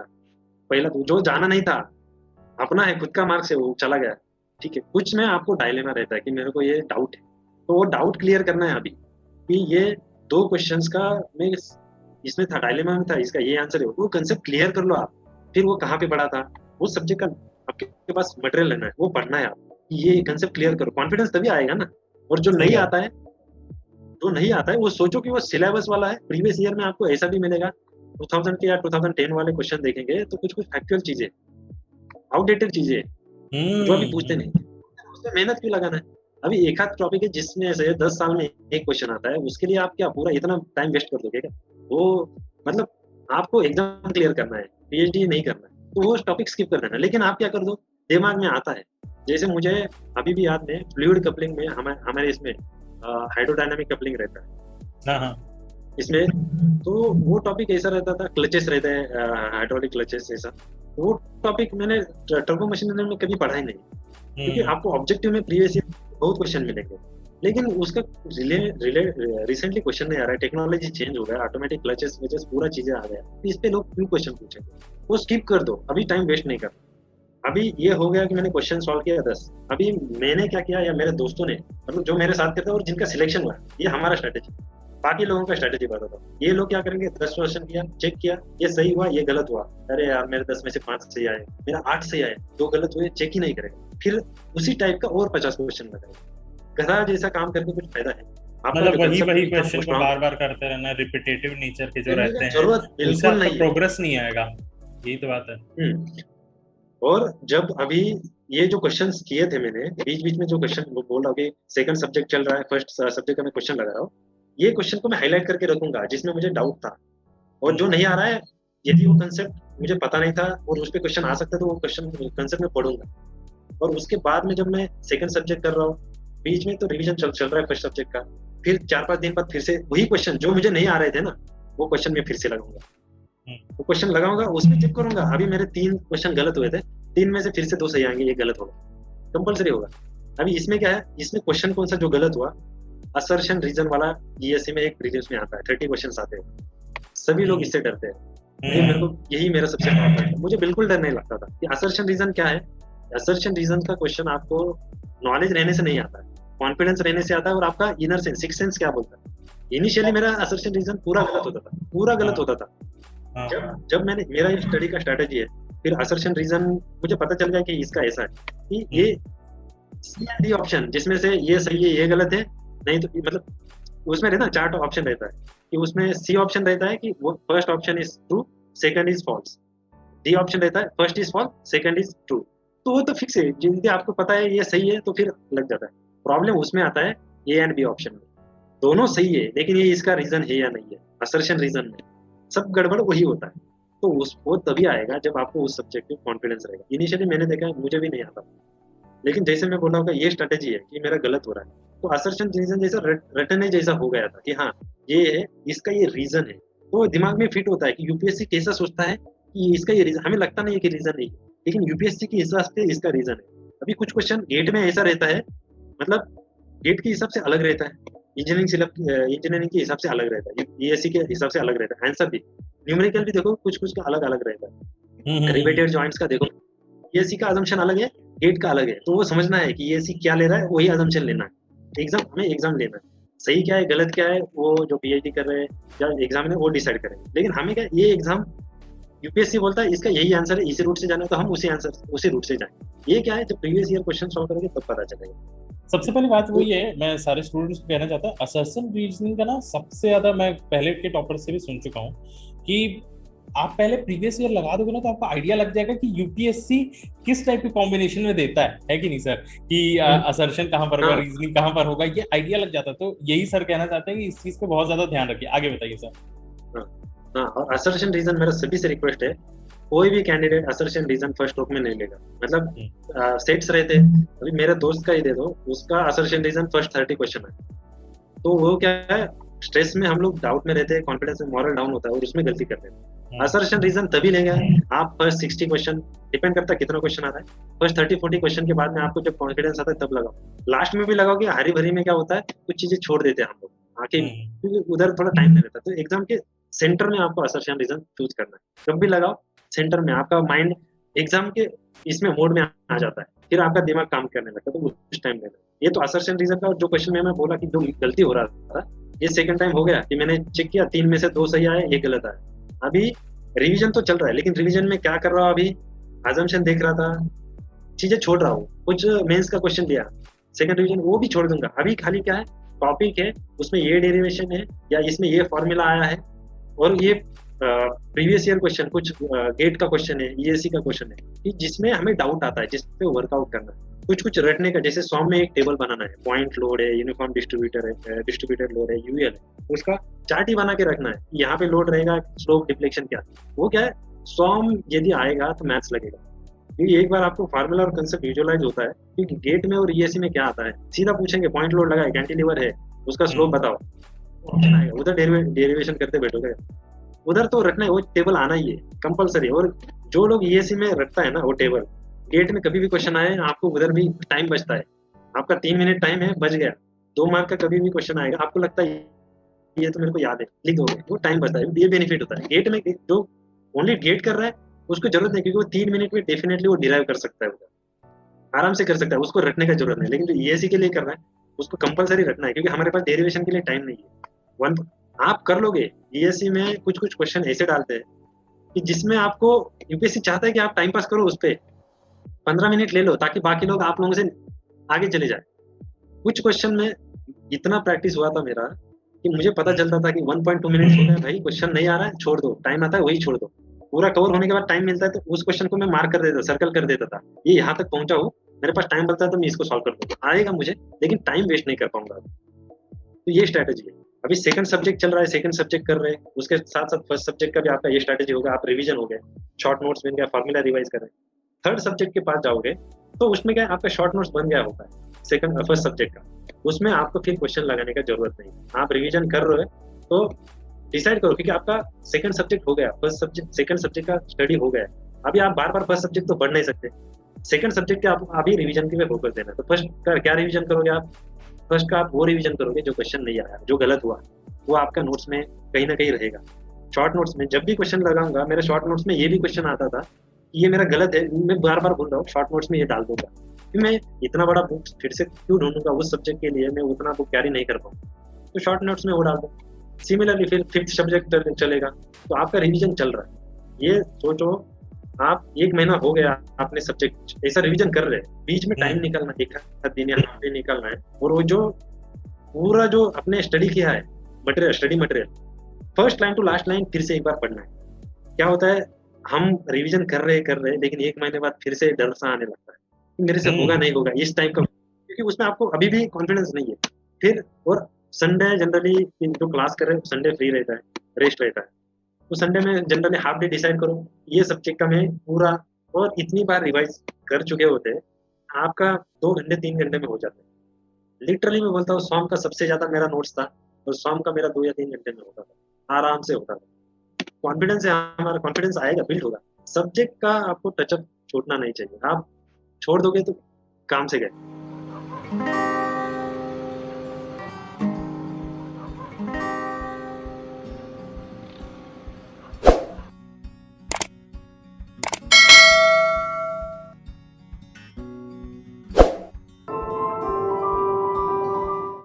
पहला तो जो जाना नहीं था, अपना है खुद का मार्क्स है वो चला गया, ठीक है, कुछ में आपको डायलेमा रहता है कि मेरे को ये डाउट है, तो वो डाउट क्लियर करना है अभी कि ये 2 क्वेश्चंस का मैं इसमें था, डायलेमा में था, इसका ये आंसर है, वो कंसेप्ट क्लियर कर लो आप, फिर वो कहाँ पे पढ़ा था, उस सब्जेक्ट का आपके पास मटेरियल लेना है, वो पढ़ना है आप, ये कंसेप्ट क्लियर करो, कॉन्फिडेंस तभी आएगा ना, और जो नहीं आता है वो सोचो कि वो सिलेबस वाला है, प्रीवियस ईयर में आपको ऐसा भी मिलेगा, 2000 के या 2010 वाले क्वेश्चन देखेंगे तो कुछ फैक्चुअल चीजें, आउटडेटेड चीजें जो अभी पूछते नहीं, उसमें मेहनत क्यों लगाना है, अभी एक आध टॉपिक है जिसमें से 10 साल में एक क्वेश्चन आता है, उसके लिए आप क्या पूरा इतना टाइम वेस्ट कर दोगे क्या, वो मतलब आपको एग्जाम क्लियर करना है, पीएचडी नहीं करना है, तो वो टॉपिक स्किप कर देना, लेकिन आप क्या कर दो, दिमाग में आता है, जैसे मुझे अभी भी याद है फ्लूइड कपलिंग में हमारे इसमें हाइड्रोडायनामिक कपलिंग रहता है, इसमें तो वो टॉपिक ऐसा रहता था, क्लचेस रहते हैं, हाइड्रोलिक क्लचेस ऐसा, वो टॉपिक मैंने टर्बो मशीनरी में कभी पढ़ा ही नहीं, क्योंकि आपको ऑब्जेक्टिव में प्रीवियस ईयर बहुत क्वेश्चन मिलेंगे, लेकिन उसका रिले रिले रिसेंटली क्वेश्चन नहीं आ रहा है, टेक्नोलॉजी चेंज हो गया, ऑटोमेटिक क्लचेस वचेस पूरा चीजें आ गया, तो इस पे लोग क्यों क्वेश्चन पूछेंगे? वो स्किप कर दो, अभी टाइम वेस्ट नहीं करना। अभी ये हो गया कि मैंने क्वेश्चन सॉल्व किया 10, अभी मैंने क्या किया या मेरे दोस्तों ने, मतलब जो मेरे साथ करते हैं और जिनका सिलेक्शन हुआ, ये हमारा स्ट्रेटेजी। बाकी लोगों का स्ट्रेटेजी बताता हूँ। ये लोग क्या करेंगे, 10 क्वेश्चन किया, चेक किया, ये सही हुआ, ये गलत हुआ, अरे यार मेरे 10 में से 5 सही आए, मेरा 8 सही आए, 2 गलत हुए, चेक ही नहीं करेगा। फिर उसी टाइप का और 50 क्वेश्चन लगाएगा। गधा जैसा काम करके कुछ फायदा है? आपका मतलब जो वही कंसेप्ट वही एकदम क्वेश्चन को स्ट्रांग, बार बार करते रहना, रिपीटेटिव नेचर के जो करने रहते का हैं, जरूरत उससे बिल्कुल आपका नहीं है। प्रोग्रेस नहीं आएगा। यही तो बात है। और जब अभी ये जो क्वेश्चंस किए थे मैंने बीच बीच में, जो क्वेश्चन बोल रहा हूँ कि सेकंड सब्जेक्ट चल रहा है, फर्स्ट सब्जेक्ट का मैं क्वेश्चन लगा रहा हूँ, ये क्वेश्चन को मैं हाईलाइट करके रखूंगा जिसमें मुझे डाउट था, और जो नहीं आ रहा है, यदि वो कंसेप्ट मुझे पता नहीं था और उस पर क्वेश्चन आ सकता है, तो वो क्वेश्चन कंसेप्ट में पढ़ूंगा। और उसके बाद में जब मैं सेकंड सब्जेक्ट कर रहा हूँ, बीच में तो रिवीजन चल रहा है फर्स्ट सब्जेक्ट का, फिर 4-5 दिन बाद फिर से वही क्वेश्चन जो मुझे नहीं आ रहे थे ना, वो क्वेश्चन मैं फिर से लगाऊंगा। वो क्वेश्चन लगाऊंगा, उसमें चेक करूंगा, अभी मेरे 3 क्वेश्चन गलत हुए थे, 3 में से फिर से 2 सही आएंगे, ये गलत होगा, कंपलसरी होगा। अभी इसमें क्या है, इसमें क्वेश्चन कौन सा जो गलत हुआ, असर्शन रीजन वाला, ईएससी में एक प्रीलिम्स में आता है, 30 क्वेश्चन आते हैं, सभी लोग इससे डरते हैं। ये मेरे को, यही मेरा सबसे बड़ा पॉइंट है, मुझे बिल्कुल डर नहीं लगता था कि असर्शन रीजन क्या है। असर्शन रीजन का क्वेश्चन आपको नॉलेज रहने से नहीं आता है, कॉन्फिडेंस रहने से आता है, और आपका इनर सेंस, सिक्स सेंस क्या बोलता है। इनिशियली मेरा असर्शन रीजन पूरा गलत होता था, पूरा गलत होता था। जब मैंने, मेरा ये स्टडी का स्ट्रेटेजी है, फिर असर्शन रीजन मुझे पता चल गया कि इसका ऐसा है कि ये सी एंड डी ऑप्शन, जिसमें से ये सही है ये गलत है, नहीं तो मतलब उसमें रहता है 4 ऑप्शन रहता है, कि उसमें सी ऑप्शन रहता है कि वो first option is true, second is false. D option रहता है first is false, second is true. तो वो तो फिक्स है, यदि आपको पता है ये सही है तो फिर लग जाता है। प्रॉब्लम उसमें आता है ए एंड बी ऑप्शन में, दोनों सही है लेकिन ये इसका रीजन है या नहीं है, असर्शन रीजन में सब गड़बड़ वही होता है। तो उस वो तभी आएगा जब आपको उस सब्जेक्ट में कॉन्फिडेंस रहेगा। इनिशियली मैंने देखा, मुझे भी नहीं आता, लेकिन जैसे मैं बोला होगा ये स्ट्रेटेजी है कि मेरा गलत हो रहा है, तो असर्शन रीजन जैसा रटने जैसा हो गया था कि हाँ ये है, इसका ये रीजन है, तो दिमाग में फिट होता है कि यूपीएससी कैसा सोचता है कि इसका ये रीजन, हमें लगता नहीं है कि रीजन नहीं है, लेकिन यूपीएससी के हिसाब से इसका रीजन है। अभी कुछ क्वेश्चन गेट में ऐसा रहता है, मतलब गेट के हिसाब से अलग रहता है, इंजीनियरिंग के हिसाब से अलग रहता है, ईएससी के हिसाब से अलग रहता है, आंसर भी, न्यूमेरिकल भी देखो कुछ कुछ का अलग अलग रहता है, रिलेटेड जॉइंट्स का देखो, ईएससी का अजम्पशन अलग है, गेट का अलग है, तो वो समझना है कि ईएससी क्या ले रहा है, वही अजम्पशन लेना है। हमें एग्जाम लेना है, सही क्या है गलत क्या है वो जो पीएचडी कर रहे हैं या एग्जाम है वो डिसाइड करेंगे, लेकिन हमें क्या, ये एग्जाम यूपीएससी बोलता है इसका यही आंसर है, इसी रूट से जाना है, तो हम उसी रूट से जाएंगे। ये क्या है, जब प्रीवियस ईयर क्वेश्चन सॉल्व करेंगे तब पता चलेगा। सबसे पहली बात वही है, मैं सारे स्टूडेंट्स को कहना चाहता हूँ, असर्शन रीजनिंग का ना सबसे ज्यादा, मैं पहले के टॉपर से भी सुन चुका हूँ कि आप पहले प्रीवियस ईयर लगा दोगे ना तो आपको आइडिया लग जाएगा कि यूपीएससी किस टाइप के कॉम्बिनेशन में देता है कि नहीं सर, कि असर्शन कहाँ पर होगा, रीजनिंग कहाँ पर होगा, ये आइडिया लग जाता है। तो यही सर कहना चाहते हैं कि इस चीज पे बहुत ज्यादा ध्यान रखिए। आगे बताइए सर। हाँ, और असर्शन रीजन मेरा सभी से रिक्वेस्ट है, कोई भी candidate assertion reason first top में नहीं लेगा, मतलब सेट्स रहते, अभी मेरे दोस्त का ही दे दो, उसका असर्शन रीजन फर्स्ट 30 क्वेश्चन है, तो वो क्या है, स्ट्रेस में हम लोग डाउट में रहते हैं, कॉन्फिडेंस में मॉरल डाउन होता है और उसमें गलती करते हैं। असर्शन रीजन तभी लेगा आप फर्स्ट 60 क्वेश्चन, डिपेंड करता है कितना क्वेश्चन आता है, फर्स्ट 30-40 क्वेश्चन के बाद में आपको जब कॉन्फिडेंस आता है तब लगाओ। लास्ट में भी लगाओगे, हरी भरी में क्या होता है, कुछ चीजें छोड़ देते हैं हम लोग आके, क्योंकि उधर थोड़ा टाइम नहीं रहता। तो एग्जाम के सेंटर में आपको असर्शन रीजन चूज करना है, जब भी लगाओ सेंटर में, आपका माइंड एग्जाम के इसमें मोड में आ जाता है, फिर आपका दिमाग काम करने लगता है, तो उस टाइम लेना। ये तो असर्शन रीजन का जो क्वेश्चन में मैं बोला कि जो गलती हो रहा था, ये सेकंड टाइम हो गया कि मैंने चेक किया 3 में से 2 सही आए, ये गलत आया। अभी रिवीजन तो चल रहा है, लेकिन रिवीजन में क्या कर रहा हूँ, अभी अजम्पशन देख रहा था, चीजें छोड़ रहा हूँ, कुछ मेंस का क्वेश्चन दिया सेकंड रिवीजन वो भी छोड़ दूंगा। अभी खाली क्या है, टॉपिक है, उसमें ये डेरिवेशन है या इसमें ये फॉर्मूला आया है, और ये प्रीवियस ईयर क्वेश्चन, कुछ गेट का क्वेश्चन है, ईएससी का क्वेश्चन है, कि जिसमें हमें डाउट आता है, जिसपे वर्कआउट करना है, कुछ रटने का, जैसे सॉम में एक टेबल बनाना है, पॉइंट लोड है, यूनिफॉर्म डिस्ट्रीब्यूटर है, डिस्ट्रीब्यूटर लोड है, यूएल है, उसका चार्ट ही बना के रखना है, यहाँ पे लोड रहेगा, स्लोप डिफ्लेक्शन क्या, वो क्या है, सॉम यदि आएगा तो मैथ्स लगेगा, क्योंकि एक बार आपको फार्मूला और कंसेप्ट विजुअलाइज होता है। क्योंकि गेट में और ईएससी में क्या आता है, सीधा पूछेंगे पॉइंट लोड लगा है, कैंटिलीवर है, उसका स्लोप बताओ, ऑप्शन आएगा, उधर डेरिवेशन करते बैठोगे, उधर तो रटना है, वो टेबल आना ही है कंपलसरी। और जो लोग ईएससी में रखता है ना वो टेबल, गेट में कभी भी क्वेश्चन आए आपको उधर भी टाइम बचता है, आपका 3 मिनट टाइम है, बच गया, 2 मार्क का कभी भी क्वेश्चन आएगा, आपको लगता है ये तो मेरे को याद है, लिख दोगे, वो टाइम बचता है, ये बेनिफिट होता है। गेट में जो ओनली गेट कर रहा है उसको जरूरत नहीं, क्योंकि वो 3 मिनट में डेफिनेटली वो डिराइव कर सकता है, आराम से कर सकता है, उसको रटने का जरूरत नहीं। लेकिन जो ईएससी के लिए कर रहा है उसको कंपलसरी रटना है, क्योंकि हमारे पास डेरिवेशन के लिए टाइम नहीं है। वन आप कर लोगे। ईएससी में कुछ कुछ क्वेश्चन ऐसे डालते हैं कि जिसमें आपको यूपीएससी चाहता है कि आप टाइम पास करो, उस पर 15 मिनट ले लो ताकि बाकी लोग आप लोगों से आगे चले जाए। कुछ क्वेश्चन में इतना प्रैक्टिस हुआ था मेरा कि मुझे पता चलता था कि 1.2 मिनट्स हो गए भाई, क्वेश्चन नहीं आ रहा है, छोड़ दो, टाइम आता है वही छोड़ दो। पूरा कवर होने के बाद टाइम मिलता है तो उस क्वेश्चन को मैं मार्क कर देता, सर्कल कर देता था, ये यहाँ तक पहुंचा हूँ, मेरे पास टाइम बचता है तो मैं इसको सॉल्व कर दूंगा, आएगा मुझे, लेकिन टाइम वेस्ट नहीं कर पाऊंगा। तो ये स्ट्रैटेजी है। अभी सेकंड सब्जेक्ट चल रहा है, सेकंड सब्जेक्ट कर रहे हैं, उसके साथ साथ फर्स्ट सब्जेक्ट का भी आपका ये स्ट्रैटेजी होगा, आप रिवीजन हो गए, शॉर्ट नोट्स बन गया, फॉर्मूला रिवाइज कर रहे हैं। थर्ड सब्जेक्ट के पास जाओगे तो उसमें क्या आपका शॉर्ट नोट्स बन गया होता है सेकंड फर्स्ट सब्जेक्ट का, उसमें आपको फिर क्वेश्चन लगाने का जरूरत नहीं, आप रिवीजन कर रहे हो तो डिसाइड करो, क्योंकि आपका सेकंड सब्जेक्ट हो गया, फर्स्ट सब्जेक्ट सेकंड सब्जेक्ट का स्टडी हो गया। अभी आप बार बार फर्स्ट सब्जेक्ट तो पढ़ नहीं सकते, सेकंड सब्जेक्ट के आप अभी रिवीजन के पे फोकस देना। तो फर्स्ट का क्या रिवीजन करोगे आप? फर्स्ट का आप वो रिवीजन करोगे जो क्वेश्चन नहीं आया, जो गलत हुआ वो आपका नोट्स में कहीं ना कहीं रहेगा। शॉर्ट नोट्स में जब भी क्वेश्चन लगाऊंगा, मेरे शॉर्ट नोट्स में ये भी क्वेश्चन आता था कि ये मेरा गलत है, मैं बार बार बोल रहा हूँ, शॉर्ट नोट्स में ये डाल दूंगा कि मैं इतना बड़ा बुक फिर से क्यों ढूंढूंगा उस सब्जेक्ट के लिए, मैं उतना बुक कैरी नहीं कर पाऊँ, तो शॉर्ट नोट्स में वो डाल दूँ। सिमिलरली फिर फिफ्थ सब्जेक्ट चलेगा तो आपका रिवीजन चल रहा है। ये सोचो आप 1 महीना हो गया आपने सब्जेक्ट ऐसा रिवीजन कर रहे हैं, बीच में टाइम निकालना, एक दिन या हाफ डे निकालना है, और वो जो पूरा जो अपने स्टडी किया है material, study material, first line to last line फिर से एक बार पढ़ना है। क्या होता है, हम रिवीजन कर रहे हैं लेकिन 1 महीने बाद फिर से डर सा आने लगता है कि मेरे से होगा नहीं होगा इस टाइप का, क्योंकि उसमें आपको अभी भी कॉन्फिडेंस नहीं है। फिर और संडे जनरली जो क्लास कर रहे हैं संडे फ्री रहता है, रेस्ट रहता है, तो संडे में जनरली हाफ डे डिसाइड करो ये सब्जेक्ट का मैं पूरा, और इतनी बार रिवाइज कर चुके होते हैं आपका 2 घंटे 3 घंटे में हो जाता है। लिटरली मैं बोलता हूँ स्वाम का सबसे ज्यादा मेरा नोट्स था, और स्वाम का मेरा 2 या 3 घंटे में होता था, आराम से होता था। कॉन्फिडेंस है, हमारा कॉन्फिडेंस आएगा, बिल्ड होगा। सब्जेक्ट का आपको टचअप छूटना नहीं चाहिए, आप छोड़ दोगे तो काम से गए।